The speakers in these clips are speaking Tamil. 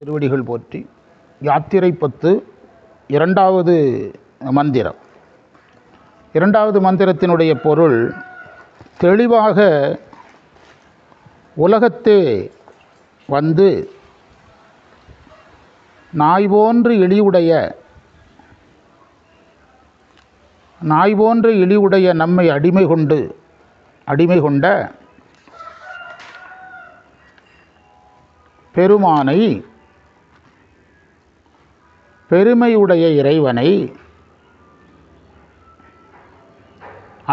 திருவடிகள் போற்றி. யாத்திரை 10 இரண்டாவது மந்திரம். இரண்டாவது மந்திரத்தினுடைய பொருள் தெளிவாக உலகத்தே வந்து நாய் போன்று இழிவுடைய நம்மை அடிமை கொண்ட பெருமானை, பெருமையுடைய இறைவனை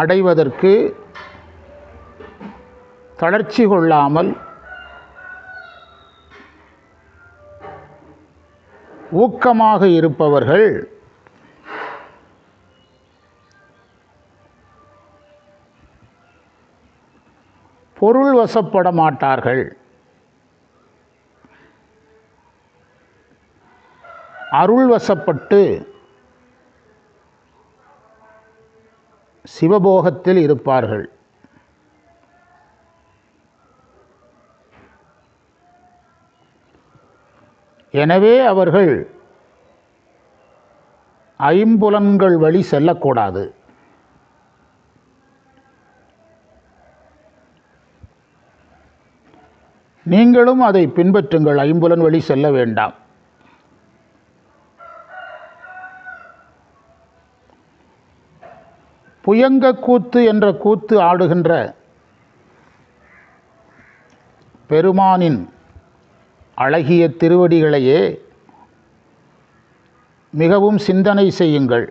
அடைவதற்கு தளர்ச்சி கொள்ளாமல் ஊக்கமாக இருப்பவர்கள் பொருள் வசப்பட மாட்டார்கள். அருள் வசப்பட்டு சிவபோகத்தில் இருப்பார்கள். எனவே அவர்கள் ஐம்புலன்கள் வழி செல்லக்கூடாது. நீங்களும் அதை பின்பற்றுங்கள். ஐம்புலன் வழி செல்ல வேண்டாம். புயங்க கூத்து என்ற கூத்து ஆடுகின்ற பெருமானின் அழகிய திருவடிகளையே மிகவும் சிந்தனை செய்யுங்கள்.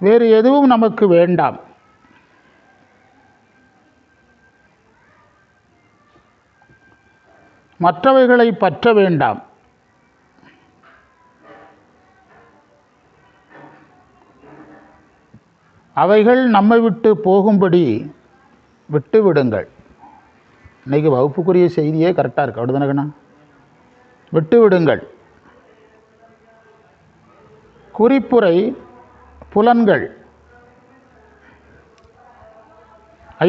வேறு எதுவும் நமக்கு வேண்டாம். மற்றவைகளை பற்ற வேண்டாம். அவைகள் நம்மை விட்டு போகும்படி விட்டு விடுங்கள். இன்றைக்கி வகுப்புக்குரிய செய்தியே கரெக்டாக இருக்கு. அப்படி தானேண்ணா? விட்டு விடுங்கள். குறிப்புரை புலன்கள்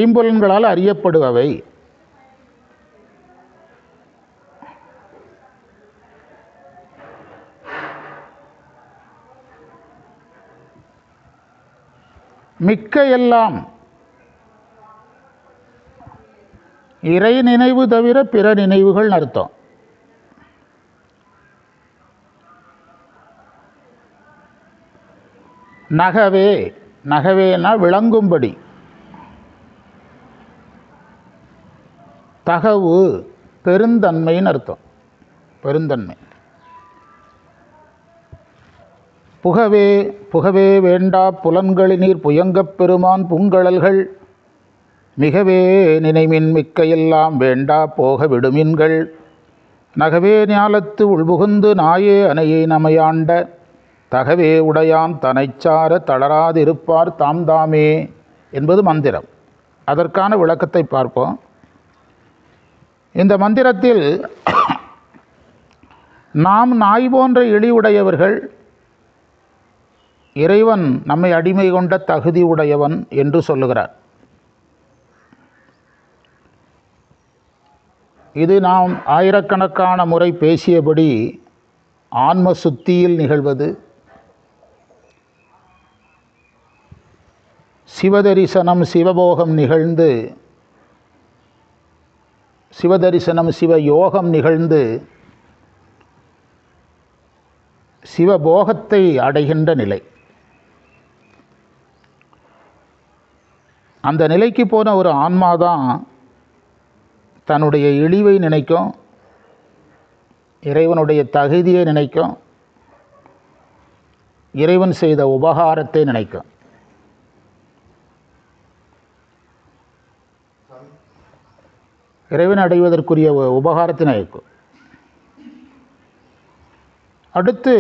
ஐம்புலன்களால் அறியப்படுபவை. மிக்க எல்லாம் இறை நினைவு தவிர பிற நினைவுகள் அர்த்தம். நகவேனா விளங்கும்படி. தகவு பெருந்தன்மைன்னு அர்த்தம். பெருந்தன்மை. புகவே வேண்டா புலன்களினீர் புயங்கப் பெருமான் பூங்கழல்கள் மிகவே நினைமின் மிக்க எல்லாம் வேண்டா போக விடுமின்கள் நகவே ஞாலத்து உள்புகுந்து நாயே அணையை நமையாண்ட தகவே உடையான் தனைச்சார தளராதிருப்பார் தாம்தாமே என்பது மந்திரம். அதற்கான விளக்கத்தை பார்ப்போம். இந்த மந்திரத்தில் நாம் நாய் போன்ற இழிவுடையவர்கள், இறைவன் நம்மை அடிமை கொண்ட தகுதி உடையவன் என்று சொல்லுகிறார். இது நாம் ஆயிரக்கணக்கான முறை பேசியபடி ஆன்ம சுத்தியில் நிகழ்வது. சிவதரிசனம் சிவபோகம் நிகழ்ந்து, சிவதரிசனம் சிவயோகம் நிகழ்ந்து சிவபோகத்தை அடைகின்ற நிலை. அந்த நிலைக்கு போன ஒரு ஆன்மாதான் தன்னுடைய இழிவை நினைக்கும், இறைவனுடைய தகுதியை நினைக்கும், இறைவன் செய்த உபகாரத்தை நினைக்கும். இறைவன் அடைவதற்குரிய உபகாரத்தை நினைக்கும். அடுத்து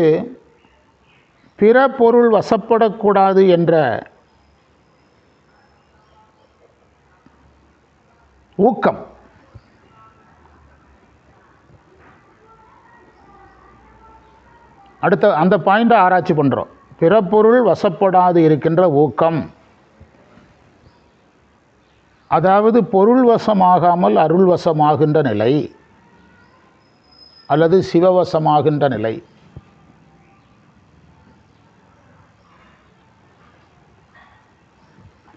பிற பொருள் வசப்படக்கூடாது என்ற ஊக்கம். அடுத்த அந்த பாயிண்டை ஆராய்ச்சி பண்ணுறோம். பிற பொருள் வசப்படாது இருக்கின்ற ஊக்கம். அதாவது பொருள் வசமாகாமல் அருள் வசமாகின்ற நிலை அல்லது சிவவசமாகின்ற நிலை.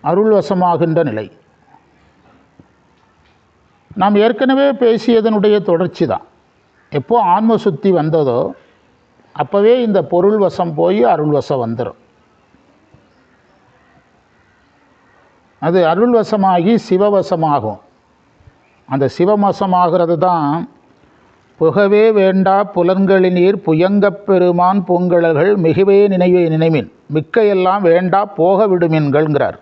அருள் வசமாகின்ற நிலை நாம் ஏற்கனவே பேசியதனுடைய தொடர்ச்சி தான். எப்போ ஆன்ம சுத்தி வந்ததோ அப்போவே இந்த பொருள் வசம் போய் அருள் வசம் வந்துடும். அது அருள் வசமாகி சிவவசமாகும். அந்த சிவவசமாகிறது தான் புகவே வேண்டா புலன்களினீர் புயங்கப் பெருமான் பூங்கழல்கள் மிகவே நினைமின் மிக்க எல்லாம் வேண்டா போக விடுமீன்கள்ங்கிறார்.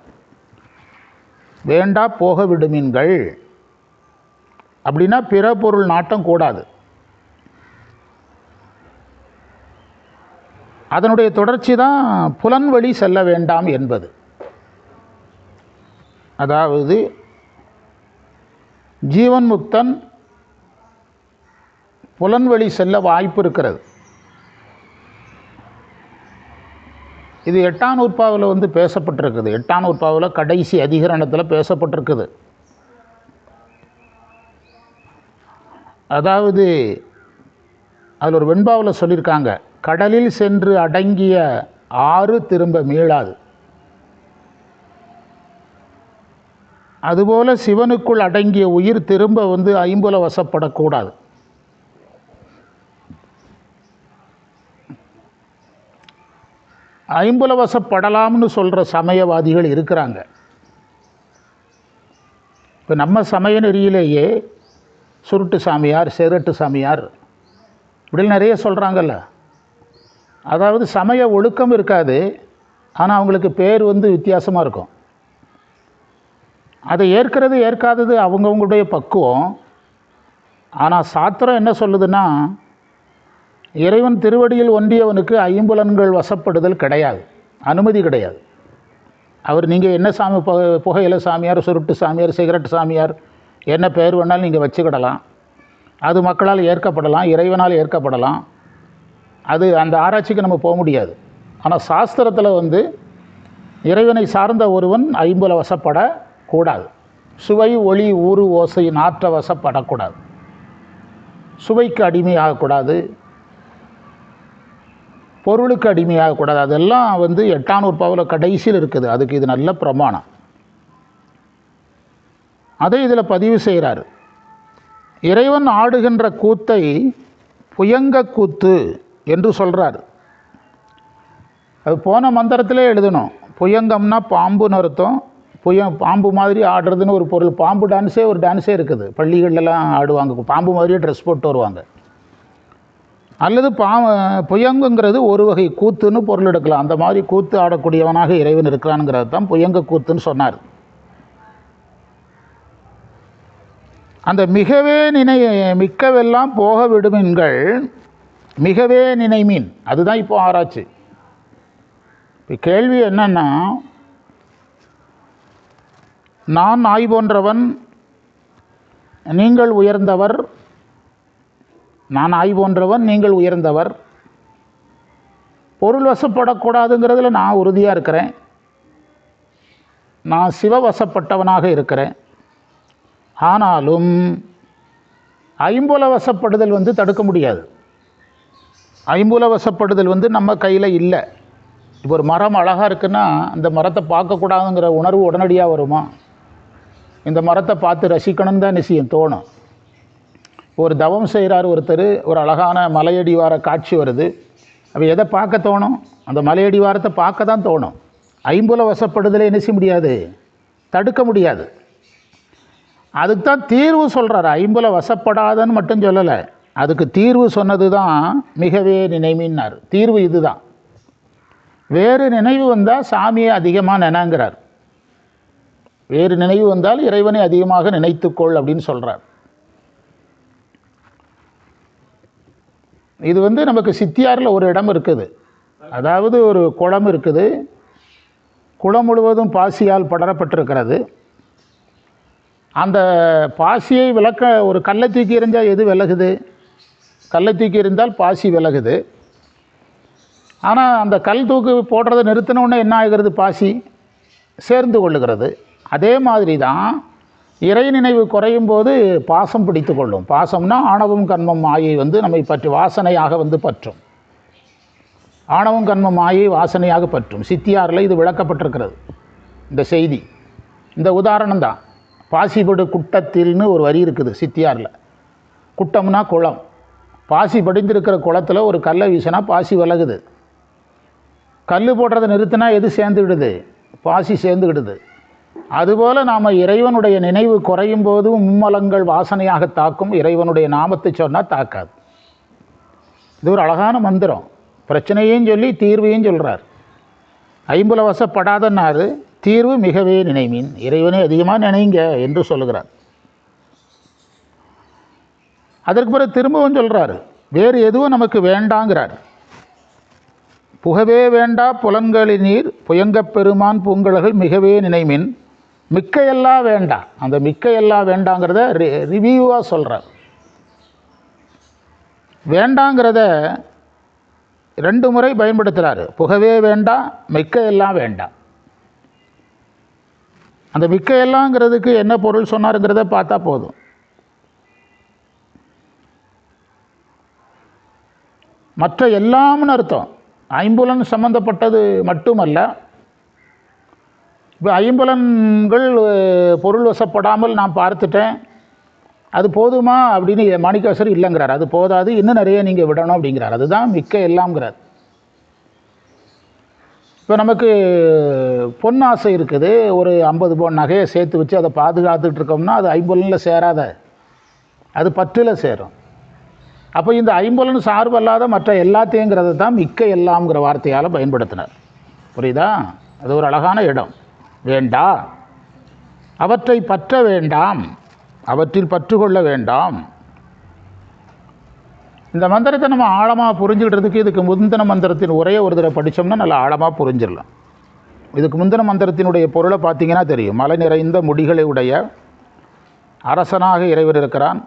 வேண்டா போக விடுமீன்கள் அப்படின்னா பிற பொருள் நாட்டம் கூடாது. அதனுடைய தொடர்ச்சி தான் புலன் வழி செல்ல வேண்டாம் என்பது. அதாவது ஜீவன் முக்தன் புலன்வழி செல்ல வாய்ப்பு இருக்கிறது. இது 8ஆம் நூற்பாவில் பேசப்பட்டிருக்குது. 8ஆம் நூற்பாவில் கடைசி அதிகரணத்தில் பேசப்பட்டிருக்குது. அதாவது அதில் ஒரு வெண்பாவில் சொல்லியிருக்காங்க, கடலில் சென்று அடங்கிய ஆறு திரும்ப மீளாது. அதுபோல் சிவனுக்குள் அடங்கிய உயிர் திரும்ப ஐம்புல வசப்படக்கூடாது. ஐம்புல வசப்படலாம்னு சொல்கிற சமயவாதிகள் இருக்கிறாங்க. இப்போ நம்ம சமய நெறியிலேயே சுருட்டு சாமியார், செருட்டு சாமியார் இப்படி நிறைய சொல்கிறாங்கல்ல. அதாவது சமய ஒழுக்கம் இருக்காது, ஆனால் அவங்களுக்கு பேர் வித்தியாசமாக இருக்கும். அதை ஏற்கிறது ஏற்காதது அவங்கவுங்களுடைய பக்குவம். ஆனால் சாத்திரம் என்ன சொல்லுதுன்னா, இறைவன் திருவடியில் ஒன்றியவனுக்கு ஐம்புலன்கள் வசப்படுதல் கிடையாது, அனுமதி கிடையாது. அவர் நீங்கள் என்ன சாமி, புகையில சாமியார், சுருட்டு சாமியார், சிகரெட் சாமியார், என்ன பேர் வேணாலும் நீங்கள் வச்சுக்கிடலாம். அது மக்களால் ஏற்கப்படலாம், இறைவனால் ஏற்கப்படலாம். அது அந்த ஆராய்ச்சிக்கு நம்ம போக முடியாது. ஆனால் சாஸ்திரத்தில் இறைவனை சார்ந்த ஒருவன் ஐம்புல வசப்படக்கூடாது. சுவை, ஒளி, ஊறு, ஓசை, நாற்ற வசப்படக்கூடாது. சுவைக்கு அடிமையாகக்கூடாது, பொருளுக்கு அடிமையாகக்கூடாது. அதெல்லாம் 8ஆம் நூற்பாவில் கடைசியில் இருக்குது. அதுக்கு இது நல்ல பிரமாணம். அதை இதில் பதிவு செய்கிறார். இறைவன் ஆடுகின்ற கூத்தை புயங்க கூத்து என்று சொல்கிறார். அது போன மந்திரத்திலே எழுதணும். புயங்கம்னா பாம்புன்னு அர்த்தம். பாம்பு மாதிரி ஆடுறதுன்னு ஒரு பொருள். பாம்பு டான்ஸே ஒரு டான்ஸே இருக்குது. பள்ளிகளெலாம் ஆடுவாங்க, பாம்பு மாதிரியே ட்ரெஸ் போட்டு வருவாங்க. அல்லது புயங்குங்கிறது ஒரு வகை கூத்துன்னு பொருள் எடுக்கலாம். அந்த மாதிரி கூத்து ஆடக்கூடியவனாக இறைவன் இருக்கிறான்ங்கிறது தான் புயங்க கூத்துன்னு சொன்னார். அந்த மிகவே மிக்கவெல்லாம் போக விடுமீன்கள் மிகவே நினைமீன், அதுதான் இப்போ ஆராய்ச்சி. இப்போ கேள்வி என்னன்னா, நான் நாய் போன்றவன், நீங்கள் உயர்ந்தவர். நான் நாய் போன்றவன், நீங்கள் உயர்ந்தவர். பொருள் வசப்படக்கூடாதுங்கிறதுல நான் உறுதியாக இருக்கிறேன். நான் சிவவசப்பட்டவனாக இருக்கிறேன். ஆனாலும் ஐம்புல வசப்படுதல் தடுக்க முடியாது. ஐம்புல வசப்படுதல் நம்ம கையில் இல்லை. இப்போ ஒரு மரம் அழகாக இருக்குன்னா அந்த மரத்தை பார்க்கக்கூடாதுங்கிற உணர்வு உடனடியாக வருமா? இந்த மரத்தை பார்த்து ரசிக்கணும்னு தான் நிச்சயம் தோணும். ஒரு தவம் செய்கிறார் ஒருத்தர், ஒரு அழகான மலையடிவார காட்சி வருது. அப்போ எதை பார்க்க தோணும்? அந்த மலையடிவாரத்தை பார்க்க தான் தோணும். ஐம்புல வசப்படுதலை என்ன செய்ய முடியாது, தடுக்க முடியாது. அதுக்கு தான் தீர்வு சொல்கிறார். ஐம்புல வசப்படாதன்னு மட்டும் சொல்லலை, அதுக்கு தீர்வு சொன்னது தான் மிகவே நினைமின்னார். தீர்வு இது தான். வேறு நினைவு வந்தால் சாமியை அதிகமாக நினைங்கிறார். வேறு நினைவு வந்தால் இறைவனை அதிகமாக நினைத்துக்கொள் அப்படின்னு சொல்கிறார். இது நமக்கு சித்தியாரில் ஒரு இடம் இருக்குது. அதாவது ஒரு குளம் இருக்குது. குளம் முழுவதும் பாசியால் படரப்பட்டிருக்கிறது. அந்த பாசியை விளக்க ஒரு கல்லை தூக்கி எறிஞ்சால் எது விலகுது? கல்லை தூக்கி எறிந்தால் பாசி விலகுது. ஆனால் அந்த கல் தூக்கு போடுறதை நிறுத்தினோடனே என்ன ஆகிறது? பாசி சேர்ந்து கொள்ளுகிறது. அதே மாதிரி தான் இறை நினைவு குறையும் போது பாசம் பிடித்து கொள்ளும். பாசம்னா ஆணவம் கண்மம் மாயை நம்மை பற்றி வாசனையாக பற்றும். ஆணவம் கண்மம் மாயை வாசனையாக பற்றும். சித்தியாரில் இது விளக்கப்பட்டிருக்கிறது இந்த செய்தி. இந்த உதாரணம் தான். பாசிபடு குட்டத்தில்னு ஒரு வரி இருக்குது சித்தியாரில். குட்டம்னா குளம். பாசி படிந்திருக்கிற குளத்தில் ஒரு கல்லை வீசினா பாசி விலகுது. கல் போடுறதை நிறுத்தினா எது சேர்ந்துக்கிடுது? பாசி சேர்ந்துக்கிடுது. அதுபோல் நாம் இறைவனுடைய நினைவு குறையும் போதும் மும்மலங்கள் வாசனையாக தாக்கும். இறைவனுடைய நாமத்தை சொன்னால் தாக்காது. இது ஒரு அழகான மந்திரம். பிரச்சனையும் சொல்லி தீர்வையும் சொல்கிறார். ஐம்புல வசப்படாதன்னாரு, தீர்வு மிகவே நினைமீன், இறைவனை அதிகமாக நினைங்க என்று சொல்லுகிறார். அதற்கு பிறகு திரும்பவும் சொல்கிறார், வேறு எதுவும் நமக்கு வேண்டாங்கிறார். புகவே வேண்டா புலன்களினீர் புயங்கப் பெருமான் பூங்கழல்கள் மிகவே நினைமின், மிக்க எல்லாம் வேண்டாம். அந்த மிக்க எல்லாம் வேண்டாங்கிறத ரிவ்யூவாக சொல்கிறார். வேண்டாங்கிறத 2 முறை பயன்படுத்துகிறாரு. புகவே வேண்டாம், மிக்க எல்லாம் வேண்டாம். அந்த மிக்க எல்லாங்கிறதுக்கு என்ன பொருள் சொன்னாருங்கிறத பார்த்தா போதும். மற்ற எல்லாம்னு அர்த்தம். ஐம்புலன் சம்பந்தப்பட்டது மட்டுமல்ல. இப்போ ஐம்புலன்கள் பொருள் வசப்படாமல் நான் பார்த்துட்டேன், அது போதுமா அப்படின்னு மாணிக்கவாசகர் இல்லைங்கிறார். அது போதாது, இன்னும் நிறைய நீங்கள் விடணும் அப்படிங்கிறார். அதுதான் மிக்க எல்லாம்ங்கிறார். இப்போ நமக்கு பொன் ஆசை இருக்குது. ஒரு 50 பவுன் நகையை சேர்த்து வச்சு அதை பாதுகாத்துட்டு இருக்கோம்னா அது ஐம்புலனில் சேராத, அது 10ல் சேரும். அப்போ இந்த ஐம்புலன் சார்பல்லாத மற்ற எல்லாத்தையுங்கிறத தான் மிக்க எல்லாம்ங்கிற வார்த்தையால் பயன்படுத்தினார். புரியுதா? அது ஒரு அழகான இடம். வேண்டா, அவற்றை பற்ற வேண்டாம், அவற்றில் பற்று கொள்ள வேண்டாம். இந்த மந்திரத்தை நம்ம ஆழமாக புரிஞ்சுக்கிட்டதுக்கு இதுக்கு முந்தின மந்திரத்தின் உரையை ஒரு தடவை படித்தோம்னா நல்லா ஆழமாக புரிஞ்சிடலாம். இதுக்கு முந்தின மந்திரத்தினுடைய பொருளை பார்த்தீங்கன்னா தெரியும். மலை நிறைந்த முடிகளை உடைய அரசனாக இறைவன் இருக்கிறான்.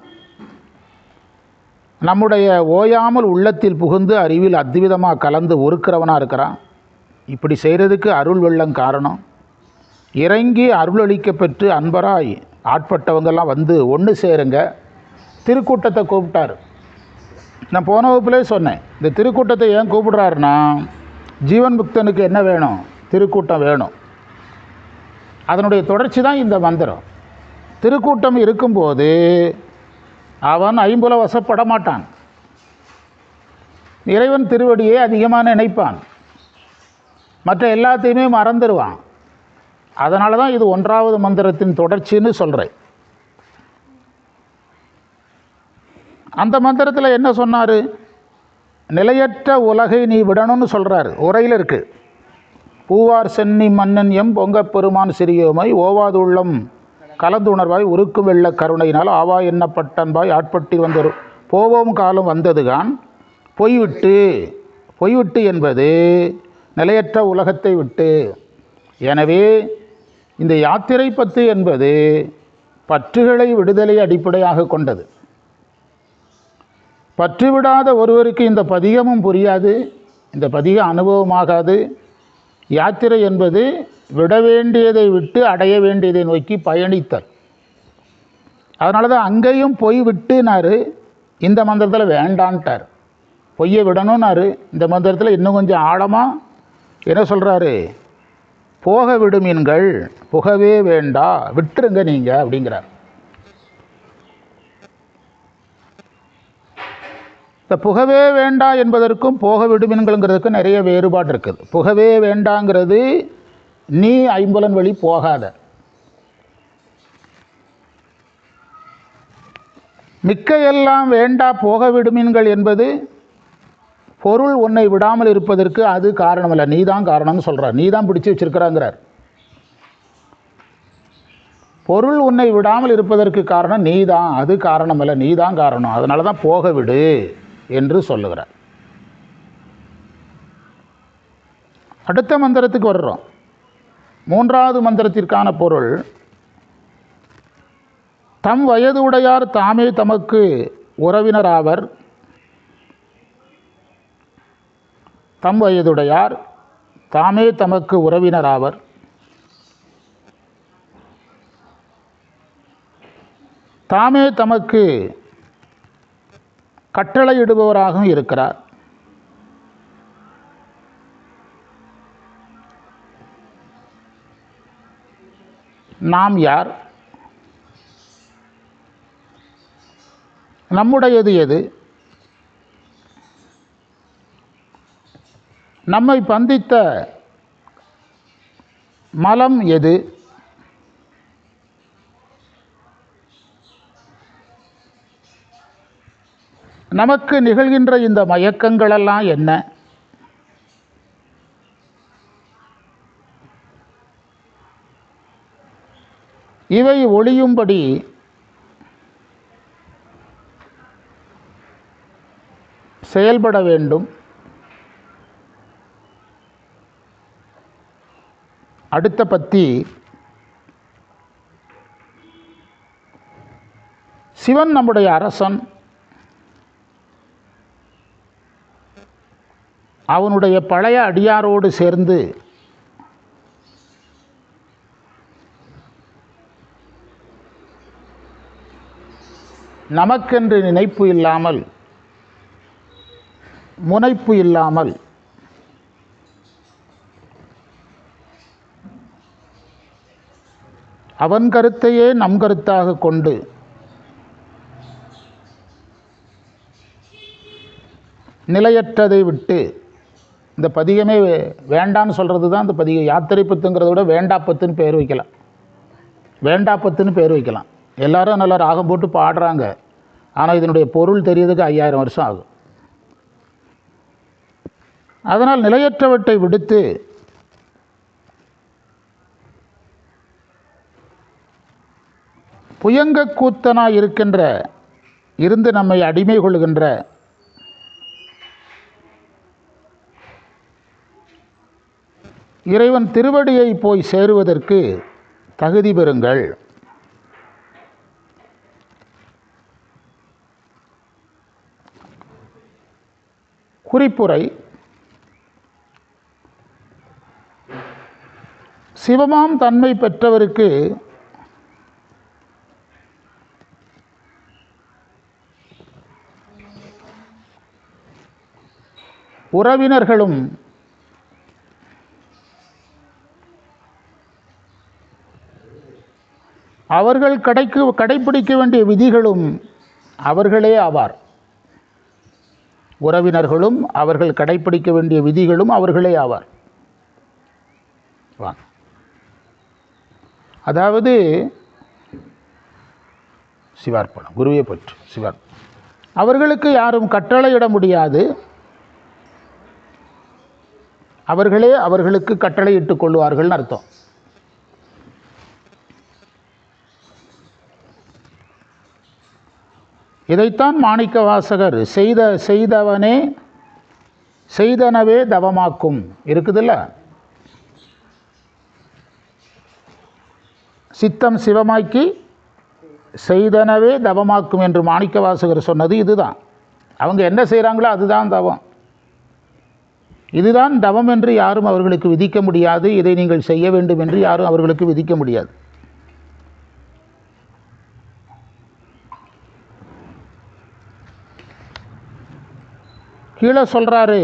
நம்முடைய ஓயாமல் உள்ளத்தில் புகுந்து அறிவில் அத்விதமாக கலந்து ஒருக்கிறவனாக இருக்கிறான். இப்படி செய்கிறதுக்கு அருள் வெள்ளம் காரணம். இறங்கி அருளளிக்க பெற்று அன்பராய் ஆட்பட்டவங்கெல்லாம் ஒன்று சேருங்க. திருக்கூட்டத்தை கூப்பிட்டார். நான் போன வகுப்பிலே சொன்னேன், இந்த திருக்கூட்டத்தை ஏன் கூப்பிடுறாருன்னா, ஜீவன் முக்தனுக்கு என்ன வேணும்? திருக்கூட்டம் வேணும். அதனுடைய தொடர்ச்சி தான் இந்த மந்திரம். திருக்கூட்டம் இருக்கும்போது அவன் ஐம்புல வசப்பட மாட்டான். இறைவன் திருவடியை அதிகமாக நினைப்பான். மற்ற எல்லாத்தையுமே மறந்துடுவான். அதனால தான் இது 1வது மந்திரத்தின் தொடர்ச்சின்னு சொல்கிறேன். அந்த மந்திரத்தில் என்ன சொன்னார்? நிலையற்ற உலகை நீ விடணும்னு சொல்கிறாரு. உரையில் இருக்குது. பூவார் சென்னி மன்னன் எம் பொங்கப் பெருமான் சிறியோமை ஓவாது உள்ளம் கலந்துணர்வாய் உருக்கு வெள்ள கருணையினால் ஆவா எண்ணப்பட்டன்பாய் ஆட்பட்டி வந்தொரு போவோம் காலம் வந்ததுகான் பொய்விட்டு என்பது நிலையற்ற உலகத்தை விட்டு. எனவே இந்த யாத்திரை பத்து என்பது பற்றுகளை விடுதலை அடிப்படையாக கொண்டது. பற்றுவிடாத ஒருவருக்கு இந்த பதிகமும் புரியாது, இந்த பதிகம் அனுபவமாகாது. யாத்திரை என்பது விட வேண்டியதை விட்டு அடைய வேண்டியதை நோக்கி பயணித்தல். அதனால தான் அங்கேயும் பொய் விட்டுனாரு, இந்த மந்திரத்தில் வேண்டான்ட்டார். பொய்யை விடணும்னாரு. இந்த மந்திரத்தில் இன்னும் கொஞ்சம் ஆழமாக என்ன சொல்கிறாரு? போக விடுமீன்கள் புகவே வேண்டா, விட்டுருங்க நீங்கள் அப்படிங்கிறார். இந்த புகவே வேண்டா என்பதற்கும் போக விடுமீன்கள்ங்கிறதுக்கும் நிறைய வேறுபாடு இருக்குது. புகவே வேண்டாங்கிறது நீ ஐம்புலன் வழி போகாத. மிக்க எல்லாம் வேண்டா போக விடுமீன்கள் என்பது பொருள் உன்னை விடாமல் இருப்பதற்கு அது காரணமல்ல, நீ தான் காரணம்னு சொல்கிறார். நீ தான் பிடிச்சி வச்சிருக்கிறாங்கிறார். பொருள் உன்னை விடாமல் இருப்பதற்கு காரணம் நீ தான், அது காரணமல்ல, நீ தான் காரணம். அதனால தான் போக விடு என்று சொல்லுகிறார். அடுத்த மந்திரத்துக்கு வர்றோம். 3வது மந்திரத்திற்கான பொருள், தம் வயது உடையார் தாமே தமக்கு உறவினராவர். தம் வயதுடையார் தாமே தமக்கு உறவினராவர். தாமே தமக்கு கட்டளையிடுபவராகவும் இருக்கிறார். நாம் யார்? நம்முடையது எது? நம்மை பந்தித்த மலம் எது? நமக்கு நிகழ்கின்ற இந்த மயக்கங்களெல்லாம் என்ன? இவை ஒளியும்படி செயல்பட வேண்டும். அடுத்த பத்தி, சிவன் நம்முடைய அரசன். அவனுடைய பழைய அடியாரோடு சேர்ந்து நமக்கென்று நினைப்பு இல்லாமல், முனைப்பு இல்லாமல் அவன் கருத்தையே நம் கருத்தாக கொண்டு நிலையற்றதை விட்டு, இந்த பதிகமே வேண்டான்னு சொல்கிறது தான் இந்த பதிகம். யாத்திரை பத்துங்கிறத விட வேண்டாப்பத்துன்னு பேர் வைக்கலாம். வேண்டாப்பத்துன்னு பேர் வைக்கலாம். எல்லாரும் நல்லா ராகம் போட்டு பாடுறாங்க. ஆனால் இதனுடைய பொருள் தெரியறதுக்கு 5000 வருஷம் ஆகும். அதனால் நிலையற்றவற்றை விடுத்து புயங்க கூத்தனாய் இருந்து நம்மை அடிமை கொள்கின்ற இறைவன் திருவடியை போய் சேருவதற்கு தகுதி பெறுங்கள். குறிப்புரை: சிவமாம் தன்மை பெற்றவருக்கு உறவினர்களும் அவர்கள் கடைப்பிடிக்க வேண்டிய விதிகளும் அவர்களே ஆவார். உறவினர்களும் அவர்கள் கடைப்பிடிக்க வேண்டிய விதிகளும் அவர்களே ஆவார். அதாவது சிவார்ப்பணம், குருவை பற்றி சிவார். அவர்களுக்கு யாரும் கட்டளையிட முடியாது. அவர்களே அவர்களுக்கு கட்டளையிட்டுக் கொள்வார்கள்னு அர்த்தம். இதைத்தான் மாணிக்க வாசகர் செய்தவனே செய்தனவே தவமாக்கும் இருக்குதுல்ல. சித்தம் சிவமாக்கி செய்தனவே தவமாக்கும் என்று மாணிக்க வாசகர் சொன்னது இதுதான். அவங்க என்ன செய்கிறாங்களோ அதுதான் தவம். இதுதான் தவம் என்று யாரும் அவர்களுக்கு விதிக்க முடியாது. இதை நீங்கள் செய்ய வேண்டும் என்று யாரும் அவர்களுக்கு விதிக்க முடியாது. கீழே சொல்கிறாரு,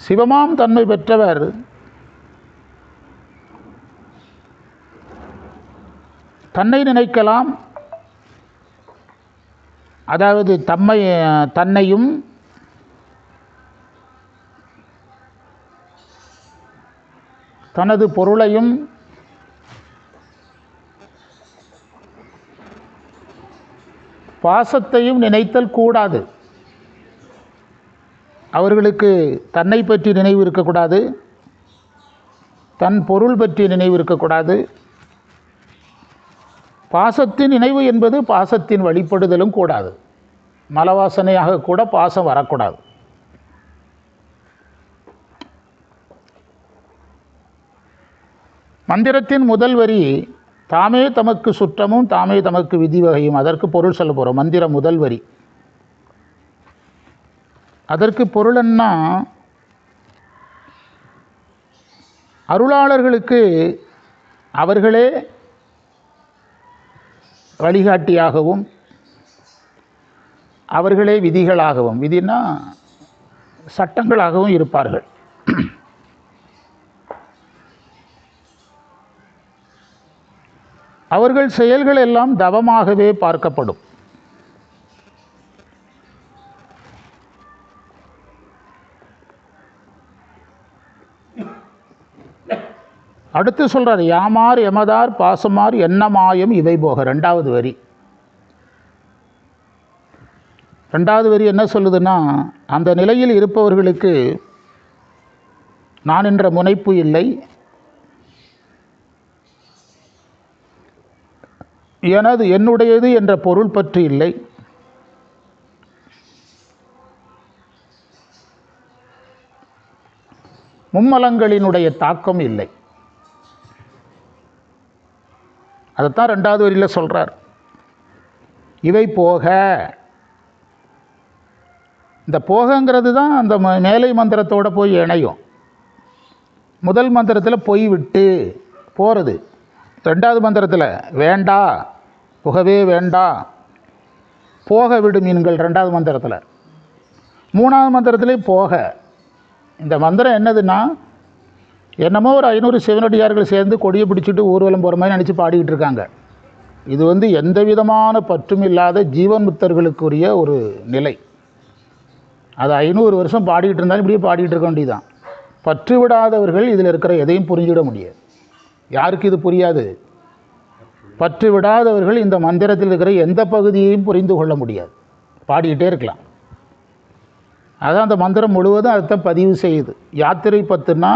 சிவமாம் தன்மை பெற்றவர் தன்னை நினைக்கலாம். அதாவது தன்னையும் தனது பொருளையும் பாசத்தையும் நினைத்தல் கூடாது. அவர்களுக்கு தன்னை பற்றி நினைவு இருக்கக்கூடாது, தன் பொருள் பற்றி நினைவு இருக்கக்கூடாது. பாசத்தின் நினைவு என்பது பாசத்தின் வழிபடுதலும் கூடாது. மலவாசனையாக கூட பாசம் வரக்கூடாது. மந்திரத்தின் முதல் வரி தாமே தமக்கு சுற்றமும் தாமே தமக்கு விதி வகையும். அதற்கு பொருள் சொல்ல போகிறோம். மந்திர முதல் வரி. அதற்கு பொருள் என்ன? அருளாளர்களுக்கு அவர்களே வழிகாட்டியாகவும் அவர்களே விதிகளாகவும், விதினா சட்டங்களாகவும் இருப்பார்கள். அவர்கள் செயல்கள் எல்லாம் தவமாகவே பார்க்கப்படும். அடுத்து சொல்றார், யாமார் எமதார் பாசமார் எண்ணமாயம் இவை போக. ரெண்டாவது வரி என்ன சொல்லுதுன்னா, அந்த நிலையில் இருப்பவர்களுக்கு நான் என்ற முனைப்பு இல்லை, என்னுடையது என்ற பொருள் பற்றி இல்லை, மும்மலங்களினுடைய தாக்கம் இல்லை. அதைத்தான் ரெண்டாவது வரியில் சொல்கிறார். இவை போக, இந்த போகங்கிறது தான் அந்த மேலை மந்திரத்தோடு போய் இணையும். முதல் மந்திரத்தில் பொய் விட்டு போகிறது, ரெண்டாவது மந்திரத்தில் வேண்டா, புகவே வேண்டா, போக விடு மீன்கள் ரெண்டாவது மந்திரத்தில். மூணாவது மந்திரத்திலே போக. இந்த மந்திரம் என்னதுன்னா, என்னமோ ஒரு 500 சிவனடியார்கள் சேர்ந்து கொடியை பிடிச்சிட்டு ஊர்வலம் போகிற மாதிரி நினச்சி பாடிக்கிட்டு இருக்காங்க. இது எந்த விதமான பற்றும் இல்லாத ஜீவன் முக்தர்களுக்குரிய ஒரு நிலை. அது 500 வருஷம் பாடிக்கிட்டு இருந்தாலும் இப்படியே பாடிக்கிட்டு இருக்க வேண்டியதுதான். பற்று விடாதவர்கள் இதில் இருக்கிற எதையும் புரிஞ்சுவிட முடியாது. யாருக்கு இது புரியாது? பற்று விடாதவர்கள் இந்த மந்திரத்தில் இருக்கிற எந்த பகுதியையும் புரிந்து கொள்ள முடியாது. பாடிக்கிட்டே இருக்கலாம். அதான் அந்த மந்திரம் முழுவதும் அதைத்தான் பதிவு செய்யுது. யாத்திரை பத்துனா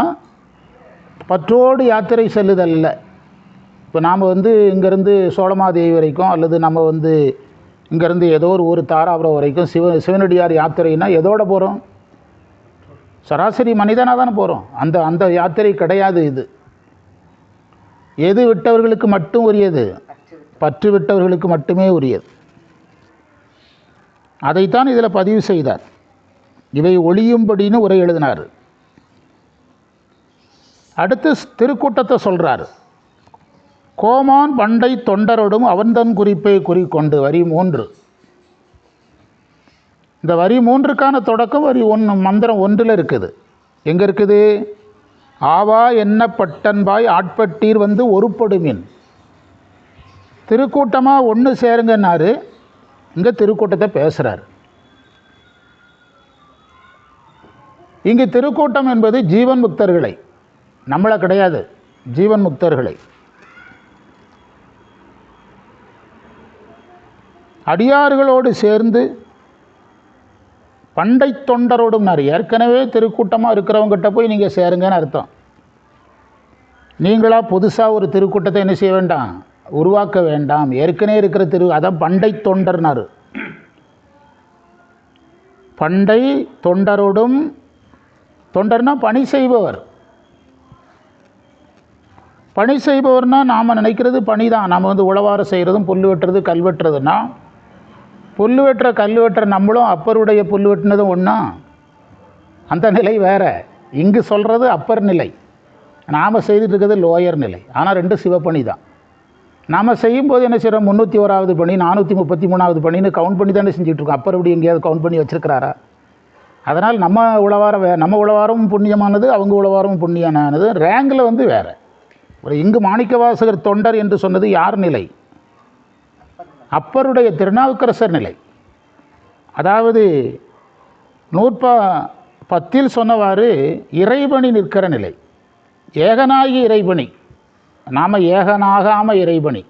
பற்றோடு யாத்திரை செல்லுதல் இல்லை. இப்போ நாம் இங்கேருந்து சோழமாதேவி வரைக்கும், அல்லது நம்ம இங்கேருந்து ஏதோ ஒரு ஊர் தாராபுரம் வரைக்கும் சிவனடியார் யாத்திரைனா எதோட போகிறோம்? சராசரி மனிதனாக தானே போகிறோம். அந்த யாத்திரை கிடையாது இது. எது விட்டவர்களுக்கு மட்டும் உரியது? பற்று விட்டவர்களுக்கு மட்டுமே உரியது. அதைத்தான் இதில் பதிவு செய்தார். இவை ஒளியும்படின்னு உரை எழுதினார். அடுத்து திருக்கூட்டத்தை சொல்கிறார். கோமான் பண்டை தொண்டரோடும் அவன்தன் குறிப்பை குறிக்கொண்டு. வரி 3. இந்த வரி 3க்கான தொடக்கம் வரி 1 மந்திரம் 1ல் இருக்குது. எங்கே இருக்குது? ஆவா என்ன பட்டன்பாய் ஆட்பட்டீர் ஒருப்படுமின். திருக்கூட்டமாக ஒன்று சேருங்கன்னாரு. இங்கே திருக்கூட்டத்தை பேசுகிறார். இங்கு திருக்கூட்டம் என்பது ஜீவன் முக்தர்களை, நம்மளை கிடையாது, ஜீவன் முக்தர்களை. அடியார்களோடு சேர்ந்து பண்டை தொண்டரோடும். ஏற்கனவே திருக்கூட்டமாக இருக்கிறவங்ககிட்ட போய் நீங்கள் சேருங்கன்னு அர்த்தம். நீங்களாக புதுசாக ஒரு திருக்கூட்டத்தை என்ன செய்ய வேண்டாம்? உருவாக்க வேண்டாம். ஏற்கனவே இருக்கிற அதான் பண்டை தொண்டர்னார். பண்டை தொண்டரோடும். தொண்டர்னா பணி செய்பவர். பணி செய்பவர்னால் நாம் நினைக்கிறது பணி தான். நாம் உழவாரம் செய்கிறதும் புல் வெட்டுறது கல் வெட்டுறதுன்னா, புல் வெட்டுற கல் வெட்டுற நம்மளும் அப்பருடைய புல் வெட்டினதும் ஒன்றா? அந்த நிலை வேறு. இங்கு சொல்கிறது அப்பர் நிலை, நாம் செய்துட்டு இருக்கிறது லோயர் நிலை. ஆனால் 2 சிவப்பணி தான். நாம் செய்யும்போது என்ன செய்கிறோம்? 301வது பணி, 433வது பணின்னு கவுண்ட் பண்ணி தானே செஞ்சிட்ருக்கோம். அப்பர் இப்படி எங்கேயாவது கவுண்ட் பண்ணி வச்சுருக்கிறாரா? அதனால் நம்ம உழவாரமும் புண்ணியமானது, அவங்க உழவாரமும் புண்ணியமானது. ரேங்கில் வேறு. ஒரு இங்கு மாணிக்கவாசகர் தொண்டர் என்று சொன்னது யார் நிலை? அப்பருடைய திருநாவுக்கரசர் நிலை. அதாவது 110 சொன்னவாறு இறைபணி நிற்கிற நிலை. ஏகனாகி இறைபணி. நாம் ஏகனாகாமல் இறைபணி.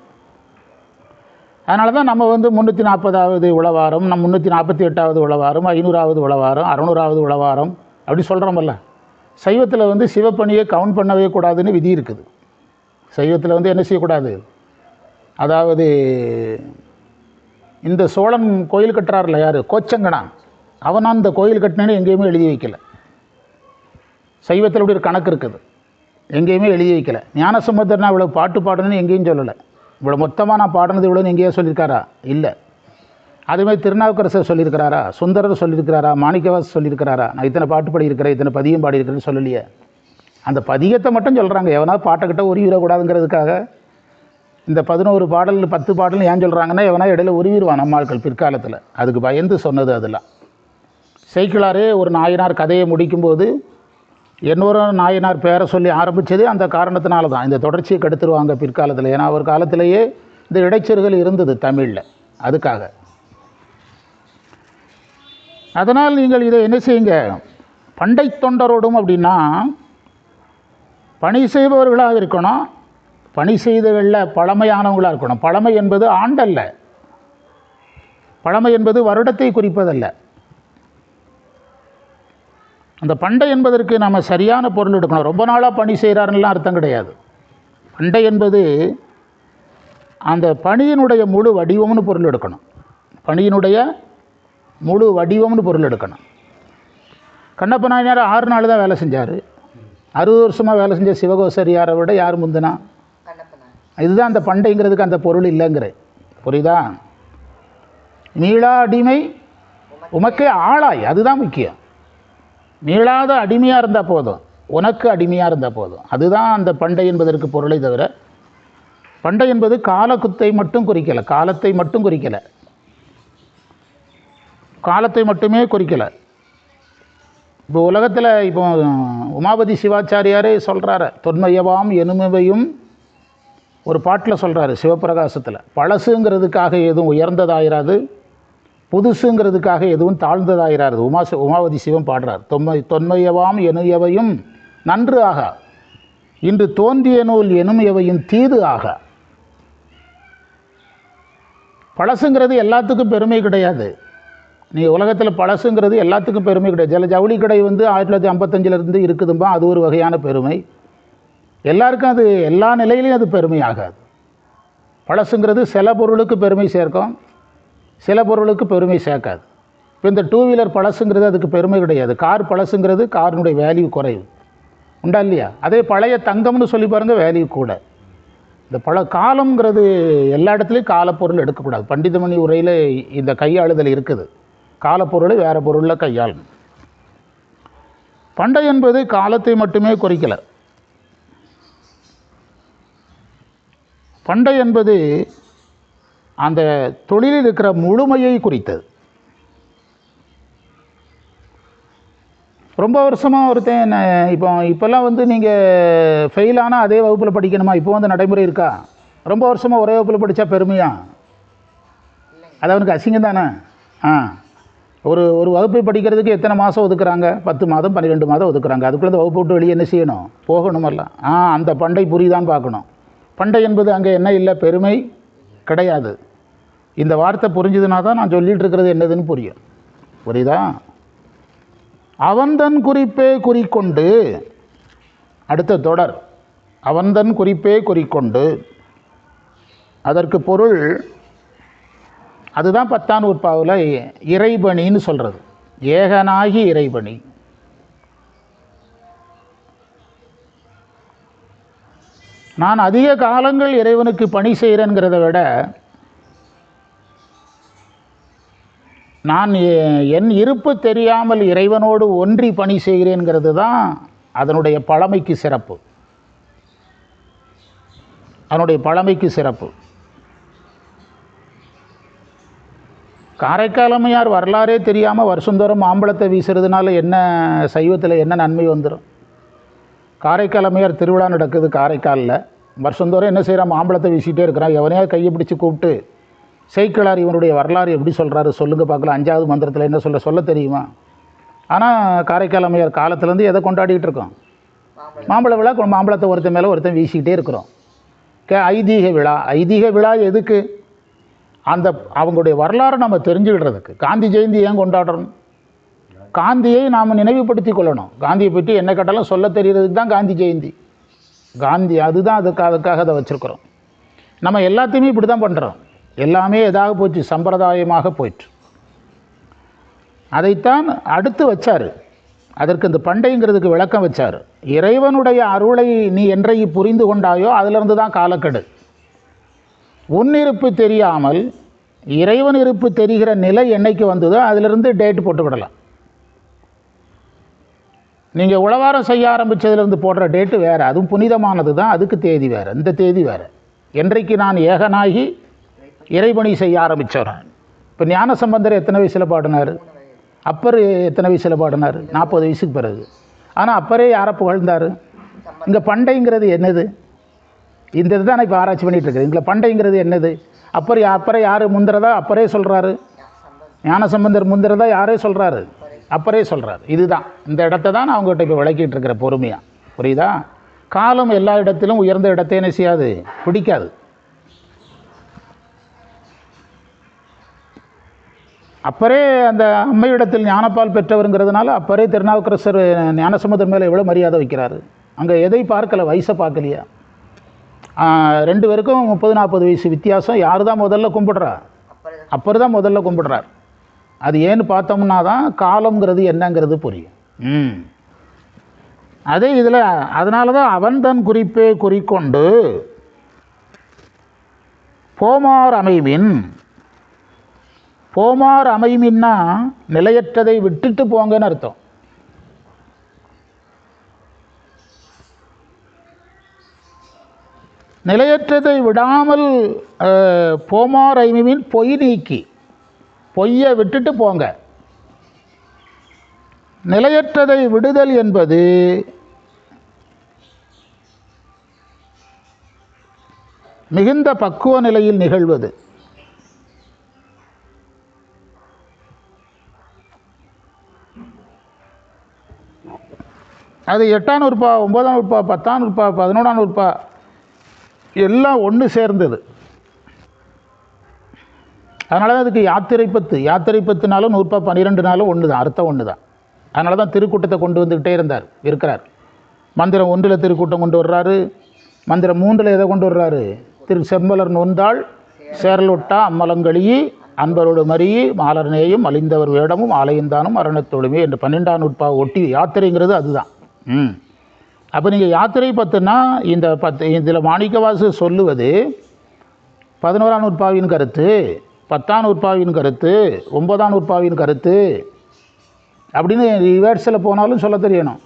அதனால தான் நம்ம 340வது உழவாரம், 348வது உழவாரம், 500வது உழவாரம், 600வது உழவாரம் அப்படி சொல்கிறோமல்ல. சைவத்தில் சிவப்பணியை கவுண்ட் பண்ணவே கூடாதுன்னு விதி இருக்குது. சைவத்தில் என்ன செய்யக்கூடாது? அதாவது இந்த சோழன் கோயில் கட்டுறாருல, யார்? கோச்சங்கனான். அவன் அந்த கோயில் கட்டினேன்னு எங்கேயுமே எழுதி வைக்கல. சைவத்தில் இப்படி ஒரு கணக்கு இருக்குது, எங்கேயுமே எழுதி வைக்கல. ஞானசம்பந்தர்னா இவ்வளோ பாட்டு பாடணும்னு எங்கேயும் சொல்லலை. இவ்வளோ மொத்தமாக நான் பாடினது இவ்வளோன்னு எங்கேயோ சொல்லியிருக்காரா? இல்லை. அதுமாதிரி திருநாவுக்கரசர் சொல்லியிருக்கிறாரா? சுந்தரர் சொல்லியிருக்கிறாரா? மாணிக்கவாசர் சொல்லியிருக்கிறாரா? நான் இத்தனை பாட்டு பாடியிருக்கிறேன், இத்தனை பதியம் பாடியிருக்கிறேன்னு சொல்லலையே. அந்த பதியத்தை மட்டும் சொல்கிறாங்க. எவனா பாட்டைக்கிட்ட உருவிடக்கூடாதுங்கிறதுக்காக இந்த 11 பாடல் 10 பாடல் ஏன் சொல்கிறாங்கன்னா எவனா இடையில உருவிடுவான் நம்மாட்கள் பிற்காலத்தில். அதுக்கு பயந்து சொன்னது அதெல்லாம். சேக்கிழாரே ஒரு நாயனார் கதையை முடிக்கும்போது இன்னொரு நாயனார் பேரை சொல்லி ஆரம்பித்தது அந்த காரணத்தினால தான். இந்த தொடர்ச்சியை கெடுத்துருவாங்க பிற்காலத்தில். ஏன்னா அவர் காலத்திலேயே இந்த இடைச்செருகல் இருந்தது தமிழில், அதுக்காக. அதனால் நீங்கள் இதை என்ன செய்யுங்க, பண்டை தொண்டரோடும் அப்படின்னா பணி செய்பவர்களாக இருக்கணும், பணி செய்தவர்களில் பழமையானவங்களாக இருக்கணும். பழமை என்பது ஆண்டல்ல, பழமை என்பது வருடத்தை குறிப்பதல்ல. அந்த பண்டை என்பதற்கு நம்ம சரியான பொருள் எடுக்கணும். ரொம்ப நாளாக பணி செய்கிறாருலாம் அர்த்தம் கிடையாது. பண்டை என்பது அந்த பணியினுடைய முழு வடிவம்னு பொருள் எடுக்கணும். பணியினுடைய முழு வடிவம்னு பொருள் எடுக்கணும். கண்ணப்ப நாயனார் 6 நாள் தான் வேலை செஞ்சார். 60 வருஷமாக வேலை செஞ்ச சிவகோசரியாரை விட யார் முந்தினா? இதுதான் அந்த பண்டைங்கிறதுக்கு அந்த பொருள் இல்லைங்கிற, புரியுதா? மீளா அடிமை உமக்கே ஆளாய், அதுதான் முக்கியம். மீளாத அடிமையாக இருந்தால் போதும், உனக்கு அடிமையாக இருந்தால் போதும். அதுதான் அந்த பண்டை என்பதற்கு பொருளை தவிர, பண்டை என்பது காலக்குத்தை மட்டும் குறிக்கலை, காலத்தை மட்டும் குறிக்கலை, காலத்தை மட்டுமே குறிக்கலை. இப்போ உலகத்தில் இப்போ உமாபதி சிவாச்சாரியாரே சொல்கிறாரு, தொன்மையவாம் எனுமையும் ஒரு பாட்டில் சொல்கிறாரு சிவபிரகாசத்தில். பழசுங்கிறதுக்காக எதுவும் உயர்ந்ததாயிராது, புதுசுங்கிறதுக்காக எதுவும் தாழ்ந்ததாயிராது. உமாபதி சிவம் பாடுறார். தொன்மையவாம் எனுயவையும் நன்று ஆகா, இன்று தோன்றிய நூல் எனும் எவையும் தீது ஆகா. பழசுங்கிறது எல்லாத்துக்கும் பெருமை கிடையாது. நீ உலகத்தில் பழசுங்கிறது எல்லாத்துக்கும் பெருமை கிடையாது. சில ஜவுளி கடை 1955 இருக்குதும்பா, அது ஒரு வகையான பெருமை. எல்லாருக்கும் அது எல்லா நிலையிலையும் அது பெருமை ஆகாது. பழசுங்கிறது சில பொருளுக்கு பெருமை சேர்க்கும், சில பொருளுக்கு பெருமை சேர்க்காது. இப்போ இந்த 2 வீலர் பழசுங்கிறது அதுக்கு பெருமை கிடையாது. கார் பழசுங்கிறது காரினுடைய வேல்யூ குறைவு, உண்டா இல்லையா? அதே பழைய தங்கம்னு சொல்லி பாருங்கள், வேல்யூ கூட. இந்த காலம்ங்கிறது எல்லா இடத்துலையும் காலப்பொருள் எடுக்கக்கூடாது. பண்டிதமணி உரையில் இந்த கையாளுதல் இருக்குது. காலப்பொருளை வேறு பொருளில் கையாளணும். பண்டை என்பது காலத்தை மட்டுமே குறிக்கலை. பண்டை என்பது அந்த தொழிலில் இருக்கிற முழுமையை குறித்தது. ரொம்ப வருஷமாக ஒருத்தன் இப்போல்லாம் நீங்கள் ஃபெயிலானால் அதே வகுப்பில் படிக்கணுமா? இப்போ நடைமுறை இருக்கா? ரொம்ப வருஷமாக ஒரே வகுப்பில் படித்தா பெருமையா? அது அவனுக்கு அசிங்கம் தானே. ஒரு வகுப்பை படிக்கிறதுக்கு எத்தனை மாதம் ஒதுக்குறாங்க? 10 மாதம் 12 மாதம் ஒதுக்குறாங்க. அதுக்குள்ளே அந்த வகுப்பு விட்டு வெளியே என்ன செய்யணும்? போகணுமல்ல. அந்த பண்டை புரியுதான்னு பார்க்கணும். பண்டை என்பது அங்கே என்ன இல்லை, பெருமை கிடையாது. இந்த வார்த்தை புரிஞ்சுதுன்னா தான் நான் சொல்லிகிட்டு இருக்கிறது என்னதுன்னு புரியும், புரியுதா? அவன்தன் குறிப்பே குறிக்கொண்டு, அடுத்த தொடர், அவன்தன் குறிப்பே குறிக்கொண்டு, அதற்கு பொருள் அதுதான் 10ஆம் நூற்பாவில் இறைபணின்னு சொல்கிறது. ஏகனாகி இறைபணி. நான் அதிக காலங்கள் இறைவனுக்கு பணி செய்கிறேங்கிறத விட, நான் என் இருப்பு தெரியாமல் இறைவனோடு ஒன்றி பணி செய்கிறேங்கிறது தான் அதனுடைய பழமைக்கு சிறப்பு, அதனுடைய பழமைக்கு சிறப்பு. காரைக்காலமையார் வரலாறே தெரியாமல் வருஷந்தோறும் மாம்பழத்தை வீசுறதுனால என்ன சைவத்தில் என்ன நன்மை வந்துடும்? காரைக்காலமையார் திருவிழா நடக்குது காரைக்காலில், வருஷந்தோறும் என்ன செய்கிறான்? மாம்பழத்தை வீசிகிட்டே இருக்கிறான். எவனையாவது கையை பிடிச்சி கூப்பிட்டு சேக்கிழார் இவனுடைய வரலாறு எப்படி சொல்கிறாரு சொல்லுங்கள் பார்க்கலாம், 5வது மந்திரத்தில் என்ன சொல்ல தெரியுமா? ஆனால் காரைக்காலமையார் காலத்துலேருந்து எதை கொண்டாடிக்கிட்டு இருக்கோம்? மாம்பழ விழா. மாம்பழத்தை ஒருத்தன் மேலே ஒருத்தன் வீசிக்கிட்டே இருக்கிறோம். ஐதீக விழா. ஐதீக விழா எதுக்கு? அந்த அவங்களுடைய வரலாறு நம்ம தெரிஞ்சுக்கிடுறதுக்கு. காந்தி ஜெயந்தி ஏன் கொண்டாடுறோம்? காந்தியை நாம் நினைவுபடுத்தி கொள்ளணும். காந்தியை பற்றி என்ன கேட்டாலும் சொல்ல தெரிகிறதுக்கு தான் காந்தி ஜெயந்தி. காந்தி அதுதான், அதுக்காக அதை வச்சுருக்குறோம். நம்ம எல்லாத்தையுமே இப்படி தான் பண்ணுறோம். எல்லாமே எதாக போச்சு, சம்பிரதாயமாக போயிட்டு. அதைத்தான் அடுத்து வச்சார். அதற்கு இந்த பண்டைங்கிறதுக்கு விளக்கம் வச்சார். இறைவனுடைய அருளை நீ என்றை புரிந்து கொண்டாயோ அதிலிருந்து தான் காலக்கெடு. உன்னிருப்பு தெரியாமல் இறைவன் இருப்பு தெரிகிற நிலை என்னைக்கு வந்ததோ அதிலிருந்து டேட் போட்டுவிடலாம். நீங்கள் உழவாரம் செய்ய ஆரம்பித்ததுலேருந்து போடுற டேட்டு வேறு, அதுவும் புனிதமானது தான், அதுக்கு தேதி வேறு, இந்த தேதி வேறு. என்றைக்கு நான் ஏகனாகி இறைபணி செய்ய ஆரம்பித்தவன். இப்போ ஞானசம்பந்தர் எத்தனை வயசில் பாடினார்? அப்பர் எத்தனை வயசில் பாடினார்? 40 வயசுக்கு பிறகு. ஆனால் அப்பரே யாரை புகழ்ந்தார்? இங்கே பண்டைங்கிறது என்னது? இந்த இது தான் நான் இப்போ ஆராய்ச்சி பண்ணிகிட்டு இருக்கேன். இங்கே பண்டைங்கிறது என்னது? அப்பரை யார் முந்திரதா? அப்பரே சொல்கிறாரு. ஞானசம்பந்தர் முந்திரதா யாரே சொல்கிறாரு? அப்பரே சொல்கிறார். இதுதான் இந்த இடத்த தான் நான் அவங்ககிட்ட இப்போ விளக்கிட்டு இருக்கிற பொறுமையாக. புரியுதா? காலம் எல்லா இடத்திலும் உயர்ந்த இடத்தை என்ன செய்யாது, பிடிக்காது. அப்பரே அந்த அம்மையிடத்தில் ஞானப்பால் பெற்றவருங்கிறதுனால அப்பரே திருநாவுக்கரசர் ஞானசம்பந்தர் மேலே எவ்வளோ மரியாதை வைக்கிறாரு. அங்கே எதை பார்க்கல, வயசை பார்க்கலையா? 2 பேருக்கும் 30-40 வயசு வித்தியாசம். யார் தான் முதல்ல கும்பிடுறா? அப்பர் தான் முதல்ல கும்பிடுறார். அது ஏன்னு பார்த்தோம்னா தான் காலங்கிறது என்னங்கிறது புரியும். அதே இதில் அதனால தான் அவன் தன் குறிப்பே குறிக்கொண்டு போமார் அமைமின். போமார் அமைமின்னா நிலையற்றதை விட்டுட்டு போங்கன்னு அர்த்தம். நிலையற்றதை விடாமல் போமார் ஐமின் பொய் நீக்கி, பொய்யை விட்டுட்டு போங்க. நிலையற்றதை விடுதல் என்பது மிகுந்த பக்குவ நிலையில் நிகழ்வது. அது 8ஆம் நூற்பா, 9ஆம் நூற்பா, 10ஆம் நூற்பா, 11ஆம் நூற்பா எல்லாம் ஒன்று சேர்ந்தது. அதனால தான் அதுக்கு யாத்திரை பத்துனாலும் நூற்பா 12 நாளும் ஒன்று தான், அர்த்தம் ஒன்று தான். அதனால தான் திருக்கூட்டத்தை கொண்டு வந்துக்கிட்டே இருக்கிறார். மந்திரம் 1 திருக்கூட்டம் கொண்டு வர்றாரு. மந்திரம் 3 எதை கொண்டு வர்றாரு? செம்மலர் நோந்தாள் சேரலொட்டா அம்மலங்களியி அன்பரோடு மறியி மாலர் நேயும் அழிந்தவர் வேடமும் ஆலயந்தானும் அரணத்தோடுமே என்று 12ஆம் நூற்பா ஒட்டி யாத்திரைங்கிறது அதுதான். அப்போ நீங்கள் யாத்திரை 10ன்னா இந்த 10 இதில் மாணிக்கவாசு சொல்லுவது 11ஆம் நூற்பாவின் கருத்து, 10ஆம் நூற்பாவின் கருத்து, 9ஆம் நூற்பாவின் கருத்து அப்படின்னு ரிவர்ஸில் போனாலும் சொல்ல தெரியணும்.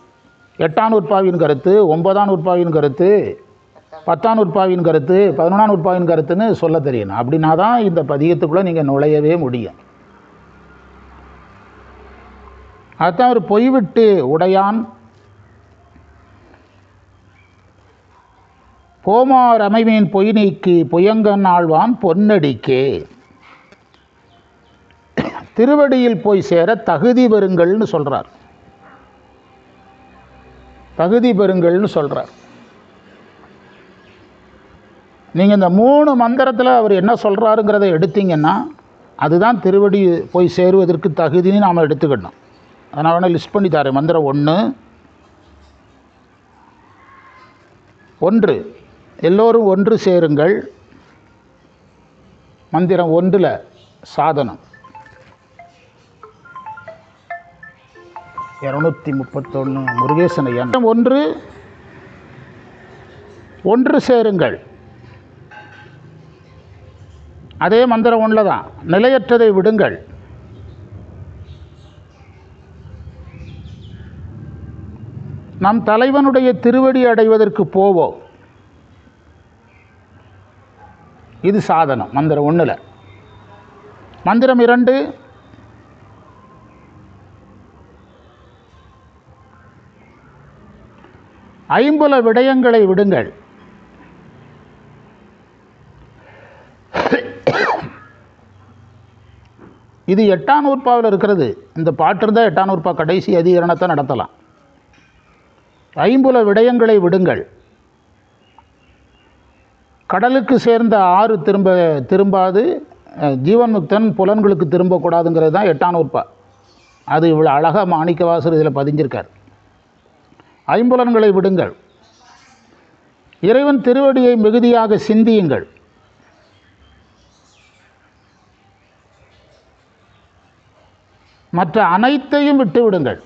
8ஆம் நூற்பாவின் கருத்து, 9ஆம் நூற்பாவின் கருத்து, 10ஆம் நூற்பாவின் கருத்து, 11ஆம் நூற்பாவின் கருத்துன்னு சொல்ல தெரியணும். அப்படின்னா தான் இந்த பதிகத்துக்குள்ளே நீங்கள் நுழையவே முடியும். அதுதான் ஒரு பொய்விட்டு உடையான் போமார் அமைவின் பொய் நீக்கி பொய்யங்கன் ஆழ்வான் பொன்னடிக்கே. திருவடியில் போய் சேர தகுதி பெறுங்கள்னு சொல்கிறார். தகுதி பெறுங்கள்னு சொல்கிறார். நீங்கள் இந்த 3 மந்திரத்தில் அவர் என்ன சொல்கிறாருங்கிறத எடுத்தீங்கன்னா அதுதான் திருவடி போய் சேருவதற்கு தகுதின்னு நாம் எடுத்துக்கணும். அதனால் வேணால் லிஸ்ட் பண்ணி தரேன். மந்திரம் 1 எல்லோரும் ஒன்று சேருங்கள். மந்திரம் 1 சாதனம் 231 முருகேசனையன் 1 சேருங்கள். அதே மந்திரம் 1 தான். நிலையற்றதை விடுங்கள். நம் தலைவனுடைய திருவடி அடைவதற்கு போவோம். இது சாதனம் மந்திரம் 1. மந்திரம் 2 ஐம்புல விடயங்களை விடுங்கள். இது 8ஆம் நூற்பாவில் இருக்கிறது. இந்த பாட்டு இருந்தால் 8ஆம் நூற்பா கடைசி அதிகரணத்தை நடத்தலாம். ஐம்புல விடயங்களை விடுங்கள். கடலுக்கு சேர்ந்த ஆறு திரும்பாது, ஜீவன் முக்தன் புலன்களுக்கு திரும்பக்கூடாதுங்கிறது தான் 8ஆம் நூற்பா. அது இவ்வளோ அழகாக மாணிக்கவாசர் இதில் பதிஞ்சிருக்கார். ஐம்புலன்களை விடுங்கள். இறைவன் திருவடியை மிகுதியாக சிந்தியுங்கள். மற்ற அனைத்தையும் விட்டு விடுங்கள்.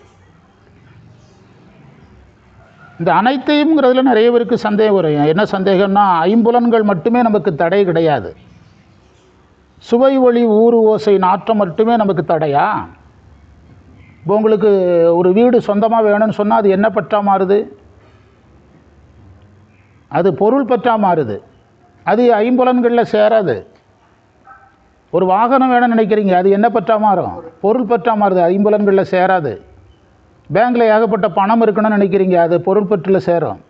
இந்த அனைத்தையும்ங்கிறதுல நிறைய பேருக்கு சந்தேகம் வரும். என்ன சந்தேகம்னா, ஐம்புலன்கள் மட்டுமே நமக்கு தடை கிடையாது. சுவை ஒளி ஊறு ஓசை நாற்றம் மட்டுமே நமக்கு தடையா? இப்போ உங்களுக்கு ஒரு வீடு சொந்தமாக வேணும்னு சொன்னால் அது என்ன பற்றா மாறுது? அது பொருள் பற்றா மாறுது. அது ஐம்புலன்களில் சேராது. ஒரு வாகனம் வேணும்னு நினைக்கிறீங்க, அது என்ன பற்றா மாறும்? பொருள் பற்றா மாறுது, ஐம்புலன்களில் சேராது. பேங்கில் ஏகப்பட்ட பணம் இருக்கணும்னு நினைக்கிறீங்க, அது பொருள் பற்றில் சேரும்.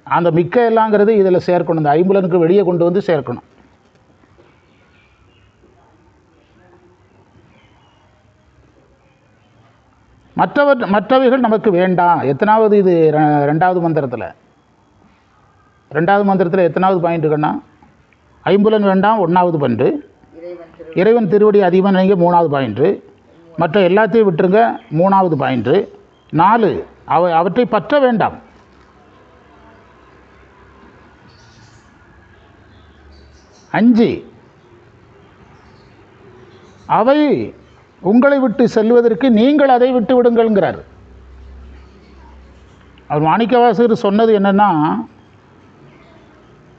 அந்த மிக்க எல்லாங்கிறது இதில் சேர்க்கணும், இந்த ஐம்புலனுக்கு வெளியே கொண்டு வந்து சேர்க்கணும். மற்றவைகள் நமக்கு வேண்டாம். எத்தனாவது இது? ரெண்டாவது மந்திரத்தில் எத்தனாவது பாயிண்ட் இருக்குன்னா, ஐம்புலன் வேண்டாம் ஒன்றாவது பண்டு, இறைவன் திருவடி அதிகமாக நினைங்க மூணாவது பாயிண்ட்டு, மற்ற எல்லாத்தையும் விட்டுருங்க மூணாவது பாயிண்ட்டு. 4 அவற்றை பற்ற வேண்டாம். 5 அவை உங்களை விட்டு செல்வதற்கு நீங்கள் அதை விட்டு விடுங்கள்ங்கிறார். அவர் மாணிக்கவாசகர் சொன்னது என்னென்னா,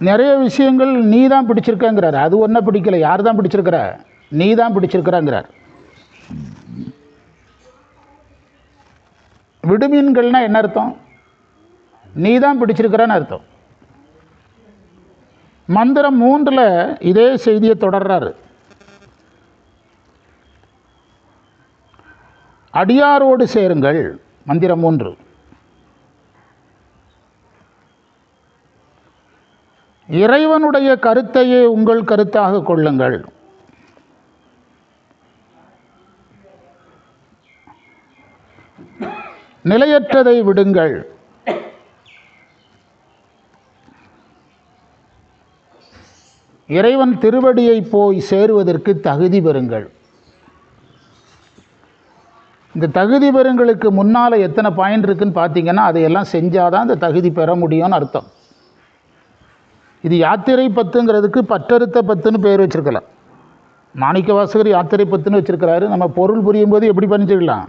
நிறைய விஷயங்கள் நீ தான் பிடிச்சிருக்கங்கிறார். அது ஒன்றை பிடிக்கல, யார் தான் பிடிச்சிருக்கிற? நீ தான் பிடிச்சிருக்கிறாங்கிறார். விடுமீன்கள்னால் என்ன அர்த்தம்? நீ தான் பிடிச்சிருக்கிறான்னு அர்த்தம். மந்திரம் 3 இதே செய்தியை தொடர்றாரு. அடியாரோடு சேருங்கள், மந்திரம் 3. இறைவனுடைய கருத்தையே உங்கள் கருத்தாக கொள்ளுங்கள். நிலையற்றதை விடுங்கள். இறைவன் திருவடியை போய் சேருவதற்கு தகுதி பெறுங்கள். இந்த தகுதி பெறுங்களுக்கு முன்னால் எத்தனை பாயிண்ட் இருக்குன்னு பார்த்தீங்கன்னா, அதையெல்லாம் செஞ்சாதான் இந்த தகுதி பெற முடியும்னு அர்த்தம். இது யாத்திரை பத்துங்கிறதுக்கு பற்றறுத்த பத்துன்னு பேர் வச்சுருக்கலாம். மாணிக்கவாசகர் யாத்திரை பத்துன்னு வச்சுருக்கிறாரு. நம்ம பொருள் புரியும் போது எப்படி பண்ணிச்சுக்கலாம்?